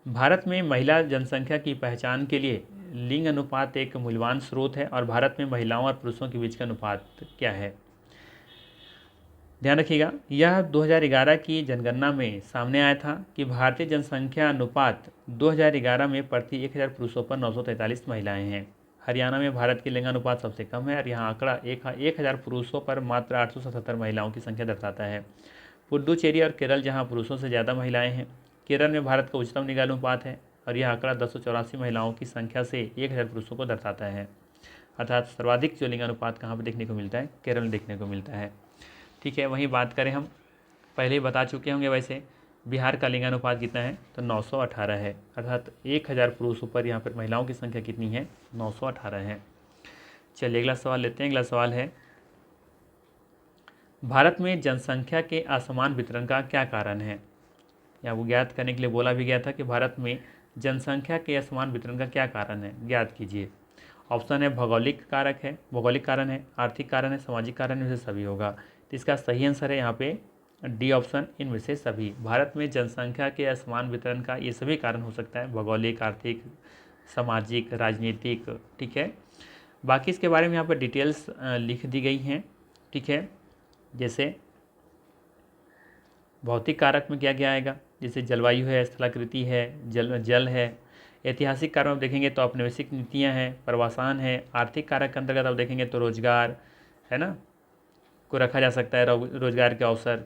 भारत में महिला जनसंख्या की पहचान के लिए लिंग अनुपात एक मूल्यवान स्रोत है। और भारत में महिलाओं और पुरुषों के बीच का अनुपात क्या है, ध्यान रखिएगा। यह 2011 की जनगणना में सामने आया था कि भारतीय जनसंख्या अनुपात 2011 में प्रति 1000 पुरुषों पर 943 महिलाएं हैं। हरियाणा में भारत की लिंगानुपात सबसे कम है और यहाँ आंकड़ा 1000 पुरुषों पर मात्र 877 महिलाओं की संख्या दर्शाता है। पुडुचेरी और केरल जहाँ पुरुषों से ज़्यादा महिलाएँ हैं। केरल में भारत का उच्चतम लिंगानुपात है और यह आंकड़ा 284 महिलाओं की संख्या से 1000 पुरुषों को दर्शाता है। अर्थात सर्वाधिक जो लिंगानुपात कहाँ पर देखने को मिलता है, केरल में देखने को मिलता है। ठीक है, वहीं बात करें हम, पहले ही बता चुके होंगे वैसे, बिहार का लिंगानुपात कितना है, तो 918 है, अर्थात 1000 पुरुषों पर यहाँ पर महिलाओं की संख्या कितनी है, 918 है। चलिए अगला सवाल लेते हैं। अगला सवाल है, भारत में जनसंख्या के असमान वितरण का क्या कारण है। या वो ज्ञात करने के लिए बोला भी गया था कि भारत में जनसंख्या के असमान वितरण का क्या कारण है, ज्ञात कीजिए। ऑप्शन है भौगोलिक कारक है, भौगोलिक कारण है, आर्थिक कारण है, सामाजिक कारण है, सभी होगा। तो इसका सही आंसर है यहाँ पे डी ऑप्शन, इनमें से सभी। भारत में जनसंख्या के असमान वितरण का ये सभी कारण हो सकता है, भौगोलिक, आर्थिक, सामाजिक, राजनीतिक। ठीक है, बाकी इसके बारे में यहाँ पर डिटेल्स लिख दी गई हैं। ठीक है, जैसे भौतिक कारक में क्या क्या आएगा, जैसे जलवायु है, स्थलाकृति है, जल है। ऐतिहासिक कारक में देखेंगे तो औपनिवेशिक नीतियाँ हैं, प्रवासन है। आर्थिक कारक के अंतर्गत आप देखेंगे तो रोजगार है ना, को रखा जा सकता है, रोजगार के अवसर,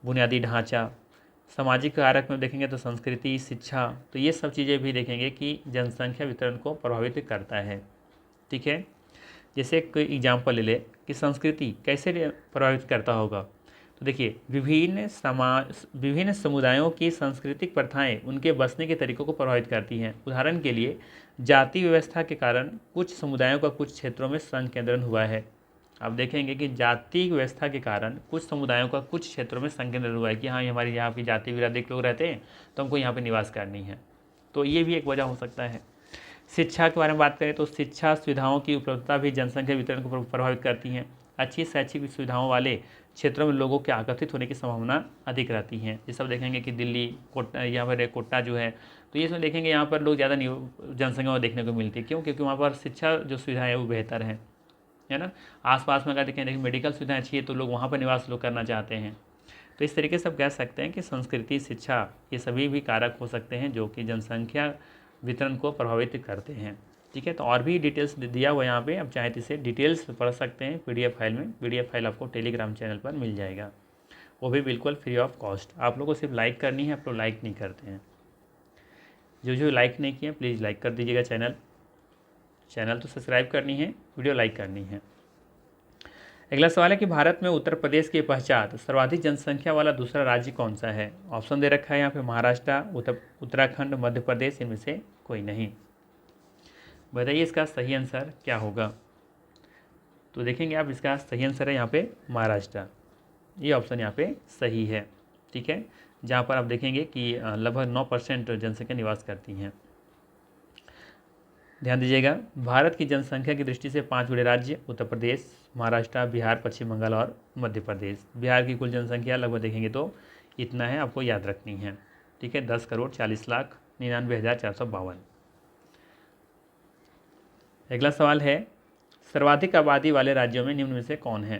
बुनियादी ढांचा। सामाजिक कारक में देखेंगे तो संस्कृति, शिक्षा। तो ये सब चीज़ें भी देखेंगे कि जनसंख्या वितरण को प्रभावित करता है। ठीक है, जैसे कोई एग्जाम्पल ले ले कि संस्कृति कैसे प्रभावित करता होगा, तो देखिए विभिन्न समुदायों की सांस्कृतिक प्रथाएं उनके बसने के तरीकों को प्रभावित करती हैं। उदाहरण के लिए जाति व्यवस्था के कारण कुछ समुदायों का कुछ क्षेत्रों में संकेंद्रण हुआ है। आप देखेंगे कि जाति व्यवस्था के कारण कुछ समुदायों का कुछ क्षेत्रों में संकेंद्रण हुआ है कि हाँ, ये हमारे यहाँ की जाति बिरादरी के लोग रहते हैं तो हमको यहाँ पर निवास करनी है। तो ये भी एक वजह हो सकता है। शिक्षा के बारे में बात करें तो शिक्षा सुविधाओं की उपलब्धता भी जनसंख्या वितरण को प्रभावित करती हैं। अच्छी शैक्षिक सुविधाओं वाले क्षेत्रों में लोगों के आकर्षित होने की संभावना अधिक रहती है। ये सब देखेंगे कि दिल्ली, कोटा, यहाँ पर कोटा जो है, तो ये सब देखेंगे यहाँ पर लोग ज़्यादा जनसंख्या देखने को मिलती है। क्यों? क्योंकि वहाँ पर शिक्षा जो सुविधाएं है वो बेहतर है ना। आसपास में अगर देखें मेडिकल सुविधाएं अच्छी है तो लोग वहाँ पर निवास लोग करना चाहते हैं। तो इस तरीके से आप कह सकते हैं कि संस्कृति, शिक्षा, ये सभी भी कारक हो सकते हैं जो कि जनसंख्या वितरण को प्रभावित करते हैं। ठीक है, तो और भी डिटेल्स दिया हुआ यहाँ पे, आप चाहे तो इसे डिटेल्स पढ़ सकते हैं पीडीएफ फाइल में। पीडीएफ फाइल आपको टेलीग्राम चैनल पर मिल जाएगा, वो भी बिल्कुल फ्री ऑफ कॉस्ट। आप लोगों को सिर्फ लाइक करनी है, आप लोग लाइक नहीं करते हैं। जो लाइक नहीं किए प्लीज़ लाइक कर दीजिएगा। चैनल तो सब्सक्राइब करनी है, वीडियो लाइक करनी है। अगला सवाल है कि भारत में उत्तर प्रदेश के पश्चात सर्वाधिक जनसंख्या वाला दूसरा राज्य कौन सा है। ऑप्शन दे रखा है यहाँ पे महाराष्ट्र, उत्तराखंड, मध्य प्रदेश, इनमें से कोई नहीं। बताइए इसका सही आंसर क्या होगा। तो देखेंगे आप, इसका सही आंसर है यहाँ पे महाराष्ट्र। ये ऑप्शन यहाँ पे सही है। ठीक है, जहाँ पर आप देखेंगे कि लगभग 9% जनसंख्या निवास करती हैं। ध्यान दीजिएगा, भारत की जनसंख्या की दृष्टि से 5 बड़े राज्य उत्तर प्रदेश, महाराष्ट्र, बिहार, पश्चिम बंगाल और मध्य प्रदेश। बिहार की कुल जनसंख्या लगभग देखेंगे तो इतना है, आपको याद रखनी है। ठीक है, 10,40,99,452। अगला सवाल है, सर्वाधिक आबादी वाले राज्यों में निम्न में से कौन है।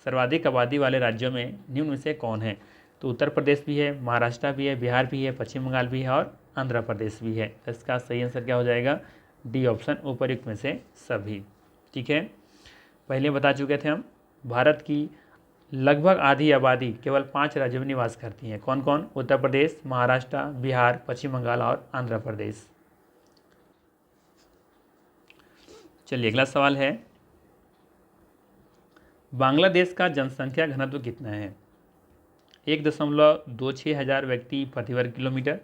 सर्वाधिक आबादी वाले राज्यों में निम्न में से कौन है। तो उत्तर प्रदेश भी है, महाराष्ट्र भी है, बिहार भी है, पश्चिम बंगाल भी है और आंध्र प्रदेश भी है। इसका सही आंसर क्या हो जाएगा, डी ऑप्शन, उपर्युक्त में से सभी। ठीक है, पहले बता चुके थे हम, भारत की लगभग आधी आबादी केवल 5 राज्यों में निवास करती है। कौन कौन? उत्तर प्रदेश, महाराष्ट्र, बिहार, पश्चिम बंगाल और आंध्र प्रदेश। चलिए अगला सवाल है, बांग्लादेश का जनसंख्या घनत्व कितना है। 1.26 हज़ार व्यक्ति प्रति वर्ग किलोमीटर,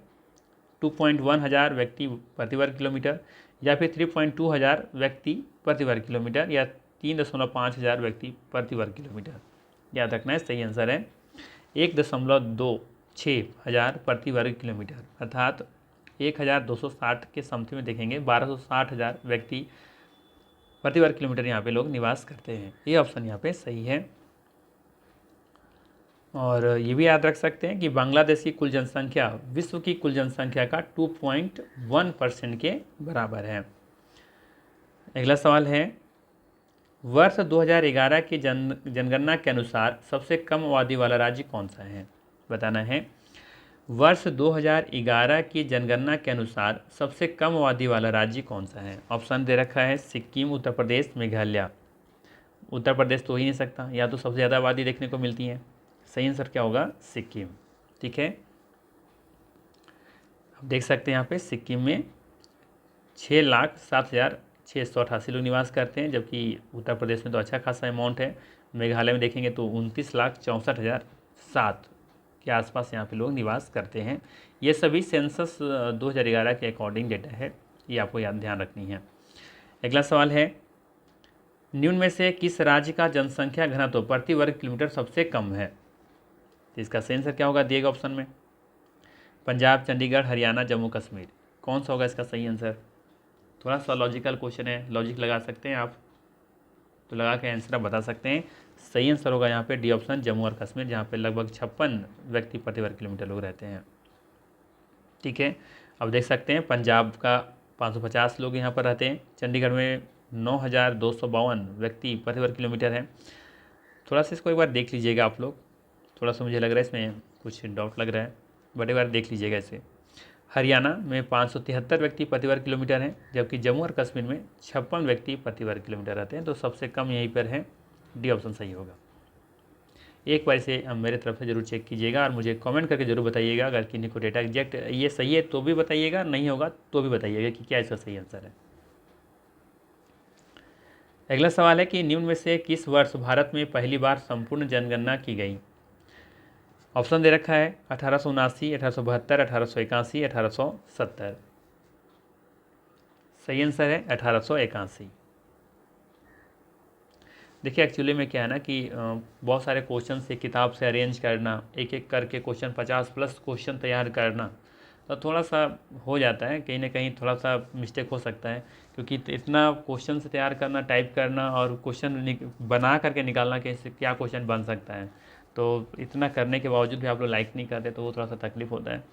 2.1 हज़ार व्यक्ति प्रति वर्ग किलोमीटर, या फिर 3.2 हज़ार व्यक्ति प्रति वर्ग किलोमीटर, या 3.5 हज़ार व्यक्ति प्रति वर्ग किलोमीटर। याद रखना है, सही आंसर है 1.26 हज़ार प्रति वर्ग किलोमीटर, अर्थात 1260 के समथिंग में देखेंगे 1260 हज़ार व्यक्ति प्रति वर्ग किलोमीटर यहाँ पे लोग निवास करते हैं। ये ऑप्शन यहाँ पे सही है। और ये भी याद रख सकते हैं कि बांग्लादेश की कुल जनसंख्या विश्व की कुल जनसंख्या का 2.1% के बराबर है। अगला सवाल है, वर्ष 2011 की जनगणना के अनुसार सबसे कम आबादी वाला राज्य कौन सा है, बताना है। वर्ष 2011 की जनगणना के अनुसार सबसे कम आबादी वाला राज्य कौन सा है। ऑप्शन दे रखा है सिक्किम, उत्तर प्रदेश, मेघालय। उत्तर प्रदेश तो हो ही नहीं सकता, या तो सबसे ज़्यादा आबादी देखने को मिलती है। सही आंसर क्या होगा, सिक्किम। ठीक है, आप देख सकते हैं यहाँ पे सिक्किम में 6,07,000 688 लोग निवास करते हैं, जबकि उत्तर प्रदेश में तो अच्छा खासा अमाउंट है। मेघालय में देखेंगे तो 29,64,007 के आसपास यहाँ पे लोग निवास करते हैं। ये सभी सेंसस 2011 के अकॉर्डिंग डेटा है, ये आपको याद ध्यान रखनी है। अगला सवाल है, निम्न में से किस राज्य का जनसंख्या घनत्व प्रति वर्ग किलोमीटर सबसे कम है? तो इसका सही आंसर क्या होगा, दिएगा ऑप्शन में। पंजाब, चंडीगढ़, हरियाणा, जम्मू कश्मीर, कौन सा होगा इसका सही आंसर? थोड़ा सा लॉजिकल क्वेश्चन है, लॉजिक लगा सकते हैं आप, तो लगा के आंसर आप बता सकते हैं। सही आंसर होगा यहाँ पे डी ऑप्शन, जम्मू और कश्मीर, जहाँ पे लगभग 56 व्यक्ति प्रति वर्ग किलोमीटर लोग रहते हैं। ठीक है, अब देख सकते हैं पंजाब का 550 लोग यहाँ पर रहते हैं, चंडीगढ़ में 9,252 व्यक्ति प्रति वर्ग किलोमीटर है। थोड़ा सा इसको एक बार देख लीजिएगा आप लोग, थोड़ा सा मुझे लग रहा है इसमें कुछ डाउट लग रहा है, बट एक बार देख लीजिएगा इसे। हरियाणा में 573 व्यक्ति प्रति वर्ग किलोमीटर हैं, जबकि जम्मू और कश्मीर में 56 व्यक्ति प्रति वर्ग किलोमीटर रहते हैं, तो सबसे कम यहीं पर है, डी ऑप्शन सही होगा। एक बार इसे मेरे तरफ से जरूर चेक कीजिएगा और मुझे कमेंट करके जरूर बताइएगा, अगर किन्हीं को डेटा एग्जैक्ट ये सही है तो भी बताइएगा, नहीं होगा तो भी बताइएगा कि क्या इसका सही आंसर है। अगला सवाल है कि निम्न में से किस वर्ष भारत में पहली बार संपूर्ण जनगणना की गई? ऑप्शन दे रखा है 1879, 1872, 1881, 1870। सही आंसर है 1881। देखिए एक्चुअली में क्या है ना कि बहुत सारे क्वेश्चन से किताब से अरेंज करना, एक एक करके क्वेश्चन 50+ क्वेश्चन तैयार करना, तो थोड़ा सा हो जाता है, कहीं ना कहीं थोड़ा सा मिस्टेक हो सकता है, क्योंकि इतना क्वेश्चन से तैयार करना, टाइप करना और क्वेश्चन बना करके निकालना कैसे क्या क्वेश्चन बन सकता है, तो इतना करने के बावजूद भी आप लोग लाइक नहीं करते, तो वो थोड़ा सा तकलीफ होता है।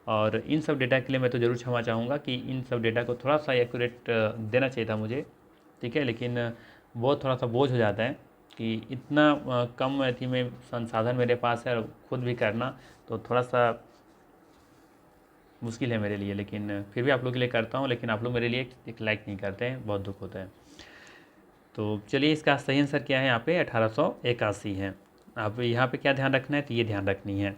और इन सब डेटा के लिए मैं तो ज़रूर क्षमा चाहूँगा कि इन सब डेटा को थोड़ा सा एक्यूरेट देना चाहिए था मुझे, ठीक है, लेकिन वो थोड़ा सा बोझ हो जाता है कि इतना कम अथी में संसाधन मेरे पास है और खुद भी करना, तो थोड़ा सा मुश्किल है मेरे लिए, लेकिन फिर भी आप लोग के लिए करता हूँ, लेकिन आप लोग मेरे लिए एक लाइक नहीं करते हैं, बहुत दुख होता है। तो चलिए इसका सही आंसर क्या है, यहाँ पे 1881 है। अब यहाँ पे क्या ध्यान रखना है, तो ये ध्यान रखनी है,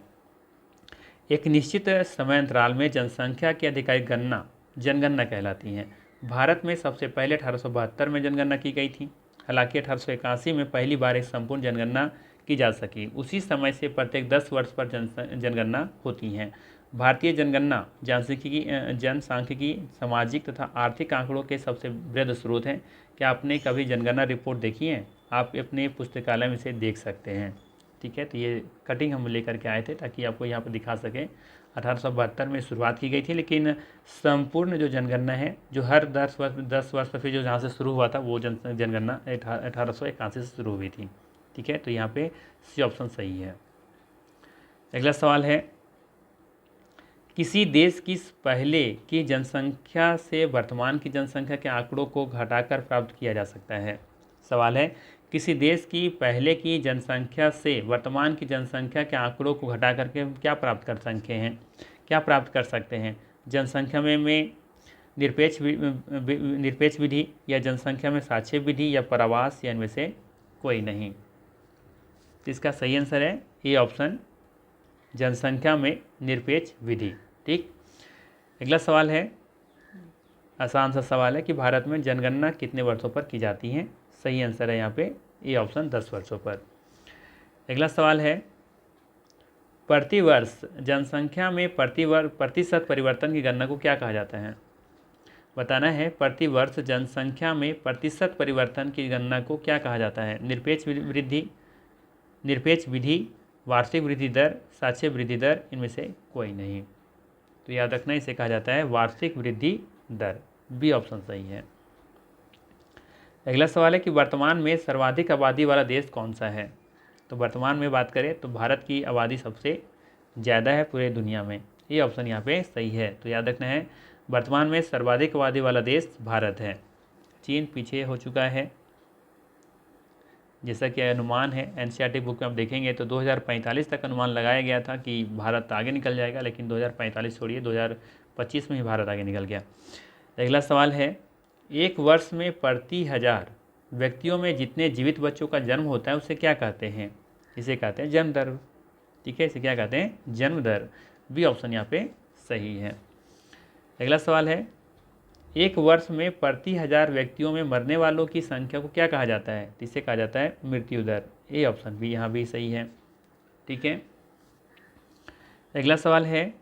एक निश्चित समय अंतराल में जनसंख्या की आधिकारिक गणना जनगणना कहलाती है। भारत में सबसे पहले 1872 में जनगणना की गई थी, हालांकि 1881 में पहली बार एक संपूर्ण जनगणना की जा सकी। उसी समय से प्रत्येक 10 वर्ष पर जनगणना होती हैं। भारतीय जनगणना जनसांख्यिकी, सामाजिक तथा आर्थिक आंकड़ों के सबसे वृहद स्रोत हैं। क्या आपने कभी जनगणना रिपोर्ट देखी है? आप अपने पुस्तकालय में से देख सकते हैं, ठीक है। तो ये कटिंग हम लेकर के आए थे ताकि आपको यहाँ पर दिखा सकें। 1872 में शुरुआत की गई थी, लेकिन संपूर्ण जो जनगणना है, जो हर 10 वर्ष पर फिर जो जहाँ से शुरू हुआ था, वो जनगणना 1881 से शुरू हुई थी, ठीक है। तो यहाँ पे सी ऑप्शन सही है। अगला सवाल है, किसी देश की पहले की जनसंख्या से वर्तमान की जनसंख्या के आंकड़ों को घटाकर प्राप्त किया जा सकता है। सवाल है, किसी देश की पहले की जनसंख्या से वर्तमान की जनसंख्या के आंकड़ों को घटा करके क्या प्राप्त कर सकते हैं? जनसंख्या में निरपेक्ष विधि, या जनसंख्या में साक्ष्य विधि, या परावास, या इनमें से कोई नहीं। तो इसका सही आंसर है ए ऑप्शन, जनसंख्या में निरपेक्ष विधि, ठीक। अगला सवाल है, आसान सा सवाल है कि भारत में जनगणना कितने वर्षों पर की जाती है? सही आंसर है यहाँ पे ए ऑप्शन, 10 वर्षों पर। अगला सवाल है, प्रतिवर्ष जनसंख्या में प्रतिशत परिवर्तन की गणना को क्या कहा जाता है? बताना है, प्रतिवर्ष जनसंख्या में प्रतिशत परिवर्तन की गणना को क्या कहा जाता है? निरपेक्ष विधि, वार्षिक वृद्धि दर, साक्ष्य वृद्धि दर, इनमें से कोई नहीं। तो याद रखना, इसे कहा जाता है वार्षिक वृद्धि दर, बी ऑप्शन सही है। अगला सवाल है कि वर्तमान में सर्वाधिक आबादी वाला देश कौन सा है? तो वर्तमान में बात करें तो भारत की आबादी सबसे ज़्यादा है पूरे दुनिया में, ये ऑप्शन यहाँ पे सही है। तो याद रखना है, वर्तमान में सर्वाधिक आबादी वाला देश भारत है। चीन पीछे हो चुका है, जैसा कि अनुमान है एनसीईआरटी बुक में आप देखेंगे तो 2045 तक अनुमान लगाया गया था कि भारत आगे निकल जाएगा, लेकिन 2045 छोड़िए 2025 में ही भारत आगे निकल गया। अगला सवाल है, एक वर्ष में प्रति 1000 व्यक्तियों में जितने जीवित बच्चों का जन्म होता है उसे क्या कहते हैं? इसे कहते हैं जन्म दर, ठीक है, इसे क्या कहते हैं? जन्म दर, बी ऑप्शन यहाँ पे सही है। अगला सवाल है, एक वर्ष में प्रति 1000 व्यक्तियों में मरने वालों की संख्या को क्या कहा जाता है? तो इसे कहा जाता है मृत्यु दर। ए ऑप्शन भी यहाँ भी सही है। ठीक है, अगला सवाल है,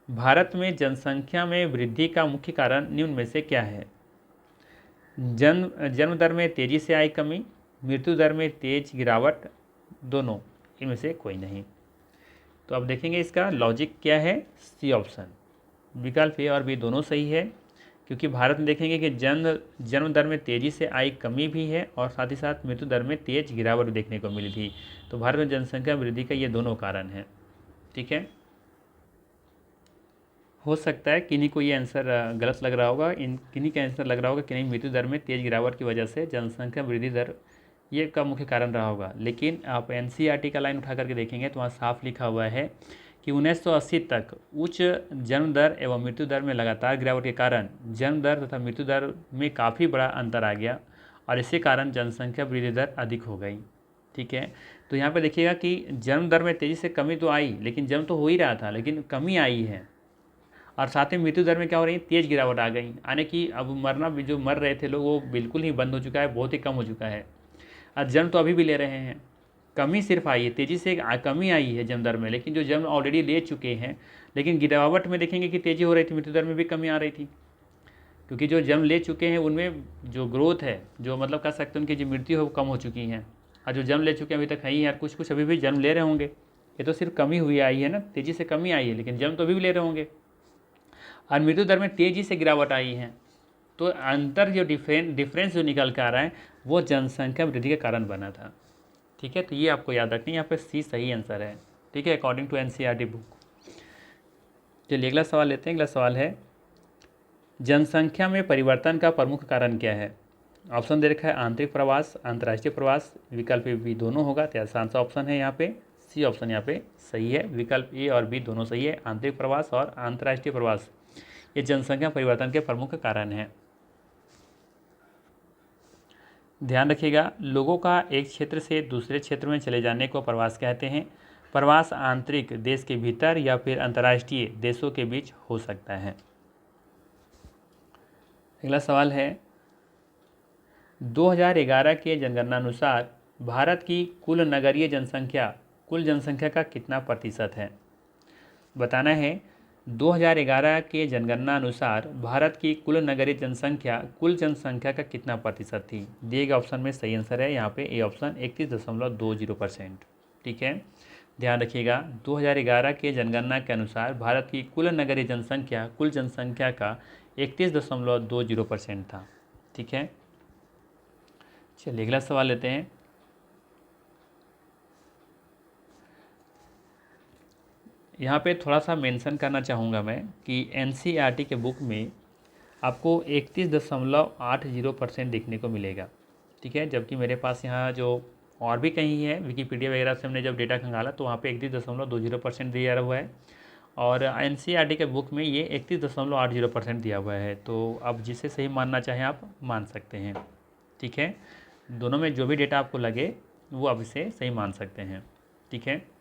भारत में जनसंख्या में वृद्धि का मुख्य कारण निम्न में से क्या है? जन्म दर में तेजी से आई कमी, मृत्यु दर में तेज गिरावट, दोनों, इनमें से कोई नहीं। तो अब देखेंगे इसका लॉजिक क्या है। सी ऑप्शन, विकल्प ए और बी दोनों सही है, क्योंकि भारत में देखेंगे कि जन्म दर में तेज़ी से आई कमी भी है और साथ ही साथ मृत्यु दर में तेज गिरावट भी देखने को मिली थी। तो भारत में जनसंख्या वृद्धि का ये दोनों कारण हैं। ठीक है, हो सकता है किन्हीं को ये आंसर गलत लग रहा होगा, किन्हीं का आंसर लग रहा होगा कि नहीं, मृत्यु दर में तेज गिरावट की वजह से जनसंख्या वृद्धि दर ये का मुख्य कारण रहा होगा। लेकिन आप एनसीईआरटी का लाइन उठा करके देखेंगे तो वहाँ साफ लिखा हुआ है कि 1980 तक उच्च जन्म दर एवं मृत्यु दर में लगातार गिरावट के कारण जन्म दर तथा मृत्यु दर में काफ़ी बड़ा अंतर आ गया और इसी कारण जनसंख्या वृद्धि दर अधिक हो गई। ठीक है, तो यहाँ पे देखिएगा कि जन्म दर में तेज़ी से कमी तो आई, लेकिन जन्म तो हो ही रहा था, लेकिन कमी आई है, और साथ ही मृत्यु दर में क्या हो रही है, तेज़ गिरावट आ गई, यानी कि अब मरना भी, जो मर रहे थे लोग वो बिल्कुल ही बंद हो चुका है, बहुत ही कम हो चुका है। और जन्म तो अभी भी ले रहे हैं, कमी सिर्फ आई है, तेज़ी से कमी आई है जन्म दर में, लेकिन जो जन्म ऑलरेडी ले चुके हैं, लेकिन गिरावट में देखेंगे कि तेज़ी हो रही थी, मृत्यु दर में भी कमी आ रही थी, क्योंकि जो जन्म ले चुके हैं उनमें जो ग्रोथ है, जो मतलब कह सकते हैं उनकी जो मृत्यु है वो कम हो चुकी है, और जो जन्म ले चुके हैं अभी तक है ही यार, कुछ अभी भी जन्म ले रहे होंगे, ये तो सिर्फ कमी हुई आई है ना, तेज़ी से कमी आई है, लेकिन जन्म तो अभी भी ले रहे होंगे, और मृत्यु दर में तेज़ी से गिरावट आई है। तो अंतर जो डिफरेंस जो निकल कर आ रहा है वो जनसंख्या वृद्धि के कारण बना था। ठीक है, तो ये आपको याद रखनी है, यहाँ पे सी सही आंसर है। ठीक है, अकॉर्डिंग टू एनसीईआरटी बुक। चलिए अगला सवाल लेते हैं। अगला सवाल है, जनसंख्या में परिवर्तन का प्रमुख कारण क्या है? ऑप्शन दे रखा है आंतरिक प्रवास, अंतर्राष्ट्रीय प्रवास, विकल्प भी दोनों होगा, तो आसान सा ऑप्शन है यहाँ पे, सी ऑप्शन यहाँ पे सही है। विकल्प ए और बी दोनों सही है, आंतरिक प्रवास और अंतर्राष्ट्रीय प्रवास ये जनसंख्या परिवर्तन के प्रमुख कारण हैं। ध्यान रखिएगा, लोगों का एक क्षेत्र से दूसरे क्षेत्र में चले जाने को प्रवास कहते हैं। प्रवास आंतरिक देश के भीतर या फिर अंतर्राष्ट्रीय देशों के बीच हो सकता है। अगला सवाल है, 2011 के जनगणना अनुसार भारत की कुल नगरीय जनसंख्या कुल जनसंख्या का कितना प्रतिशत है? बताना है, 2011 के जनगणना अनुसार भारत की कुल नगरीय जनसंख्या कुल जनसंख्या का कितना प्रतिशत थी? दिए गए ऑप्शन में सही आंसर है यहाँ पे ए ऑप्शन 31.20%। ठीक है, ध्यान रखिएगा, 2011 के जनगणना के अनुसार भारत की कुल नगरीय जनसंख्या कुल जनसंख्या का 31.20% था। ठीक है, चलिए अगला सवाल लेते हैं। यहाँ पे थोड़ा सा मेंशन करना चाहूँगा मैं कि एनसीईआरटी के बुक में आपको 31.80% देखने को मिलेगा। ठीक है, जबकि मेरे पास यहाँ जो और भी कहीं है, विकीपीडिया वगैरह से हमने जब डेटा खंगाला तो वहाँ पे 31.20% दिया हुआ है, और एनसीईआरटी के बुक में ये 31.80% दिया हुआ है। तो अब जिसे सही मानना चाहें आप मान सकते हैं। ठीक है, दोनों में जो भी डेटा आपको लगे वो आप इसे सही मान सकते हैं। ठीक है,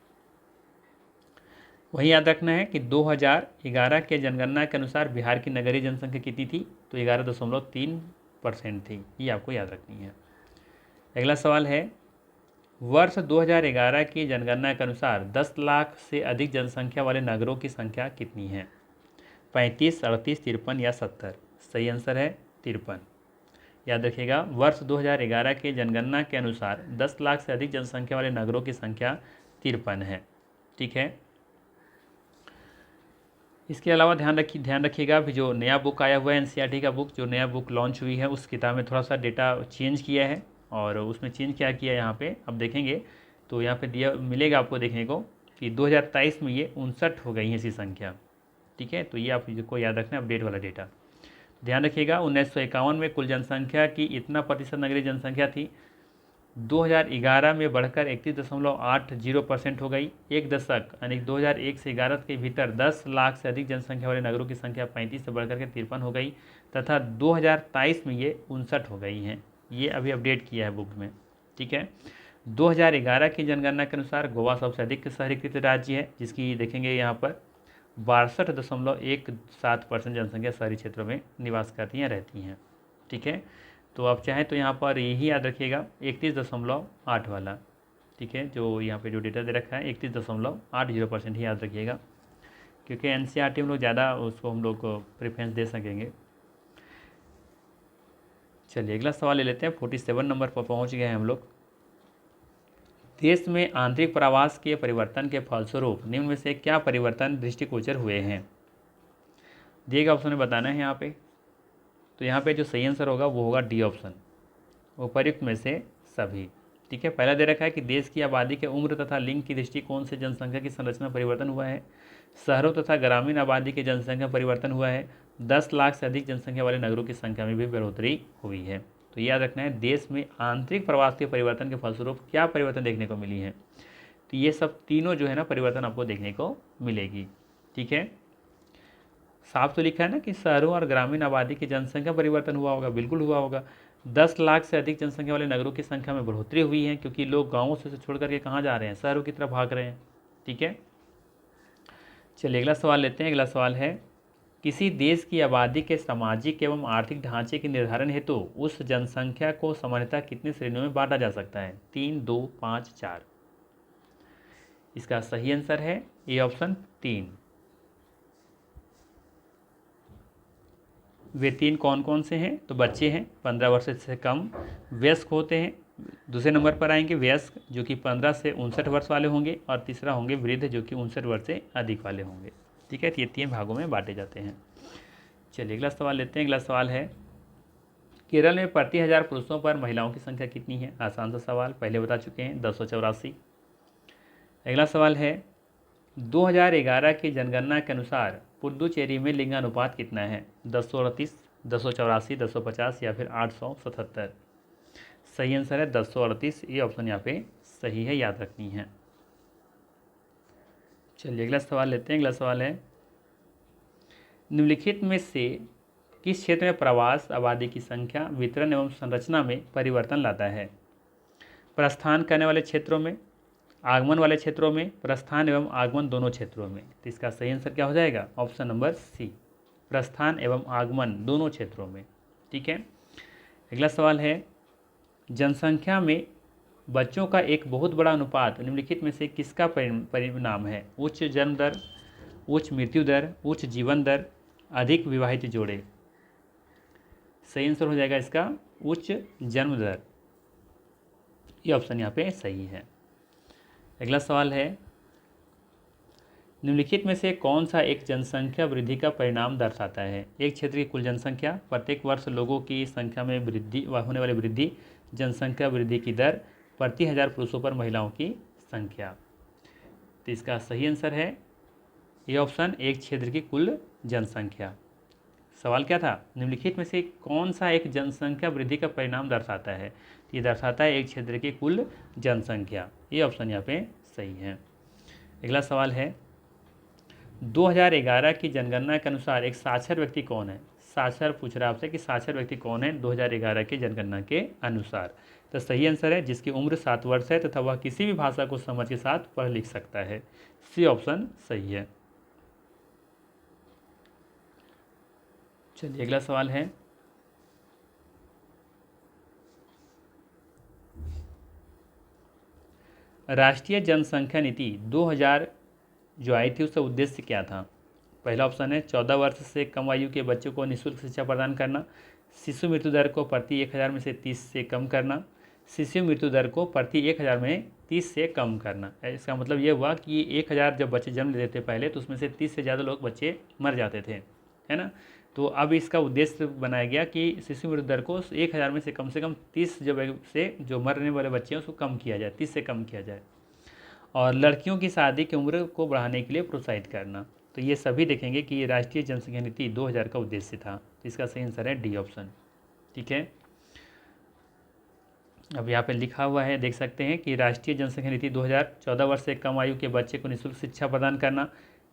वही याद रखना है कि 2011 के जनगणना के अनुसार बिहार की नगरीय जनसंख्या कितनी थी? तो 11.3% थी, ये आपको याद रखनी है। अगला सवाल है, वर्ष 2011 की जनगणना के अनुसार 10 लाख से अधिक जनसंख्या वाले नगरों की संख्या कितनी है? 35, 38, 53 या 70? सही आंसर है 53। याद रखिएगा, वर्ष 2011 के जनगणना के अनुसार 10 लाख से अधिक जनसंख्या वाले नगरों की संख्या 53 है। ठीक है, इसके अलावा ध्यान रखिएगा भी जो नया बुक आया हुआ है एनसीईआरटी का बुक, जो नया बुक लॉन्च हुई है उस किताब में थोड़ा सा डेटा चेंज किया है, और उसमें चेंज क्या किया है यहाँ पे अब देखेंगे तो यहाँ पे दिया मिलेगा आपको देखने को कि 2023 में ये 59 हो गई है ऐसी संख्या। ठीक है, तो ये आपको याद रखना है अपडेट वाला डेटा। ध्यान रखिएगा, 1951 में कुल जनसंख्या की इतना प्रतिशत नगरीय जनसंख्या थी, 2011 में बढ़कर 31.80% हो गई। एक दशक यानी 2001 से 11 के भीतर 10 लाख से अधिक जनसंख्या वाले नगरों की संख्या 35 से बढ़कर के 53 हो गई, तथा 2023 में ये 59 हो गई हैं। ये अभी अपडेट किया है बुक में। ठीक है, 2011 की जनगणना के अनुसार गोवा सबसे अधिक शहरीकृत राज्य है, जिसकी देखेंगे यहाँ पर 62.17% जनसंख्या शहरी क्षेत्रों में निवास करती हैं, रहती हैं। ठीक है, तो आप चाहें तो यहाँ पर यही याद रखिएगा 31.8 वाला। ठीक है, जो यहाँ पे जो डेटा दे रखा है 31.80% ही याद रखिएगा, क्योंकि एनसीईआरटी में लोग ज़्यादा उसको हम लोग प्रेफरेंस दे सकेंगे। चलिए अगला सवाल ले लेते हैं। 47 नंबर पर पहुँच गए हैं हम लोग। देश में आंतरिक प्रवास के परिवर्तन के फलस्वरूप निम्न में से क्या परिवर्तन दृष्टिगोचर हुए हैं? दिए गए ऑप्शन में बताना है यहाँ पे। तो यहाँ पे जो सही आंसर होगा वो होगा डी ऑप्शन, उपर्युक्त में से सभी। ठीक है, पहला दे रखा है कि देश की आबादी के उम्र तथा लिंग की दृष्टिकोण से जनसंख्या की संरचना परिवर्तन हुआ है। शहरों तथा ग्रामीण आबादी की जनसंख्या परिवर्तन हुआ है। 10 लाख से अधिक जनसंख्या वाले नगरों की संख्या में भी बढ़ोतरी हुई है। तो याद रखना है, देश में आंतरिक प्रवास के परिवर्तन के फलस्वरूप क्या परिवर्तन देखने को मिली है। तो ये सब तीनों जो है ना परिवर्तन आपको देखने को मिलेगी। ठीक है, साफ तो लिखा है ना कि शहरों और ग्रामीण आबादी की जनसंख्या परिवर्तन हुआ होगा, बिल्कुल हुआ होगा। 10 लाख से अधिक जनसंख्या वाले नगरों की संख्या में बढ़ोतरी हुई है, क्योंकि लोग गाँवों से छोड़ करके कहाँ जा रहे हैं, शहरों की तरफ भाग रहे हैं। ठीक है, चलिए अगला सवाल लेते हैं। अगला सवाल है, किसी देश की आबादी के सामाजिक एवं आर्थिक ढांचे के निर्धारण हेतु उस जनसंख्या को सामान्यतः कितनी श्रेणियों में बांटा जा सकता है? 3, 2, 5, 4। इसका सही आंसर है ए ऑप्शन 3। वे 3 कौन कौन से हैं? तो बच्चे हैं 15 वर्ष से कम, वयस्क होते हैं, दूसरे नंबर पर आएंगे वयस्क जो कि 15 से 59 वर्ष वाले होंगे, और तीसरा होंगे वृद्ध जो कि 59 वर्ष से अधिक वाले होंगे। ठीक है, तो ये 3 भागों में बांटे जाते हैं। चलिए अगला सवाल लेते हैं। अगला सवाल है, केरल में प्रति 1000 पुरुषों पर महिलाओं की संख्या कितनी है? आसान सा सवाल, पहले बता चुके हैं, 284। अगला सवाल है, 2011 की जनगणना के अनुसार पुडुचेरी में लिंगानुपात कितना है? 238, 284, 250 या फिर 877? सही आंसर है 238, ये ऑप्शन यहाँ पे सही है, याद रखनी है। चलिए अगला सवाल लेते हैं। अगला सवाल है, निम्नलिखित में से किस क्षेत्र में प्रवास आबादी की संख्या, वितरण एवं संरचना में परिवर्तन लाता है? प्रस्थान करने वाले क्षेत्रों में, आगमन वाले क्षेत्रों में, प्रस्थान एवं आगमन दोनों क्षेत्रों में? तो इसका सही आंसर क्या हो जाएगा? ऑप्शन नंबर सी, प्रस्थान एवं आगमन दोनों क्षेत्रों में। ठीक है, अगला सवाल है, जनसंख्या में बच्चों का एक बहुत बड़ा अनुपात निम्नलिखित में से किसका परिणाम है? उच्च जन्म दर, उच्च मृत्यु दर, उच्च जीवन दर, अधिक विवाहित जोड़े? सही आंसर हो जाएगा इसका उच्च जन्म दर, ये ऑप्शन यहाँ पे सही है। अगला सवाल है, निम्नलिखित में से कौन सा एक जनसंख्या वृद्धि का परिणाम दर्शाता है? एक क्षेत्र की कुल जनसंख्या, प्रत्येक वर्ष लोगों की संख्या में वृद्धि होने वाली वृद्धि, जनसंख्या वृद्धि की दर, प्रति 1000 पुरुषों पर महिलाओं की संख्या? तो इसका सही आंसर है ये ऑप्शन, एक क्षेत्र की कुल जनसंख्या। सवाल क्या था? निम्नलिखित में से कौन सा एक जनसंख्या वृद्धि का परिणाम दर्शाता है? ये दर्शाता है एक क्षेत्र की कुल जनसंख्या, ये ऑप्शन यहाँ पे सही है। अगला सवाल है, 2011 की जनगणना के अनुसार एक साक्षर व्यक्ति कौन है? साक्षर पूछ रहा है आपसे कि साक्षर व्यक्ति कौन है 2011 की जनगणना के अनुसार? तो सही आंसर है जिसकी उम्र 7 वर्ष है तथा वह किसी भी भाषा को समझ के साथ पढ़ लिख सकता है। सी ऑप्शन सही है। चलिए अगला सवाल है, राष्ट्रीय जनसंख्या नीति 2000 जो आई थी उसका उद्देश्य क्या था? पहला ऑप्शन है 14 वर्ष से कम आयु के बच्चों को निःशुल्क शिक्षा प्रदान करना, शिशु मृत्यु दर को प्रति 1000 में से 30 से कम करना, शिशु मृत्यु दर को प्रति 1000 में 30 से कम करना। इसका मतलब ये हुआ कि 1000 जब बच्चे जन्म लेते थे पहले, तो उसमें से 30 से ज़्यादा लोग बच्चे मर जाते थे, है ना। तो अब इसका उद्देश्य बनाया गया कि शिशु मृत्यु दर को 1000 में से कम 30 जो मरने वाले बच्चे हैं उसको कम किया जाए, 30 से कम किया जाए, और लड़कियों की शादी की उम्र को बढ़ाने के लिए प्रोत्साहित करना। तो ये सभी देखेंगे कि ये राष्ट्रीय जनसंख्या नीति 2000 का उद्देश्य था। तो इसका सही आंसर है डी ऑप्शन। ठीक है, अब यहाँ पे लिखा हुआ है, देख सकते हैं कि राष्ट्रीय जनसंख्या नीति 2000 14 वर्ष से कम आयु के बच्चे को निःशुल्क शिक्षा प्रदान करना,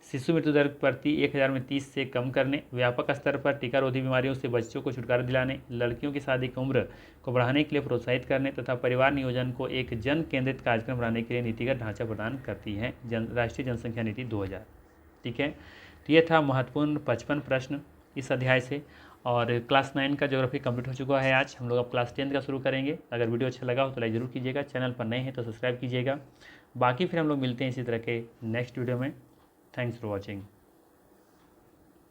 शिशु मृत्यु दर प्रति 1000 में 30 से कम करने, व्यापक स्तर पर टीका रोधी बीमारियों से बच्चों को छुटकारा दिलाने, लड़कियों की शादी की उम्र को बढ़ाने के लिए प्रोत्साहित करने तथा परिवार नियोजन को एक जन केंद्रित कार्यक्रम बनाने के लिए नीतिगत ढांचा प्रदान करती है राष्ट्रीय जनसंख्या नीति 2000। ठीक है, तो ये था महत्वपूर्ण 55 प्रश्न इस अध्याय से। और क्लास 9 का ज्योग्राफी कंप्लीट हो चुका है। आज हम लोग अब क्लास 10 का शुरू करेंगे। अगर वीडियो अच्छा लगा हो तो लाइक ज़रूर कीजिएगा, चैनल पर नए हैं तो सब्सक्राइब कीजिएगा। बाकी फिर हम लोग मिलते हैं इसी तरह के नेक्स्ट वीडियो में। Thanks for watching.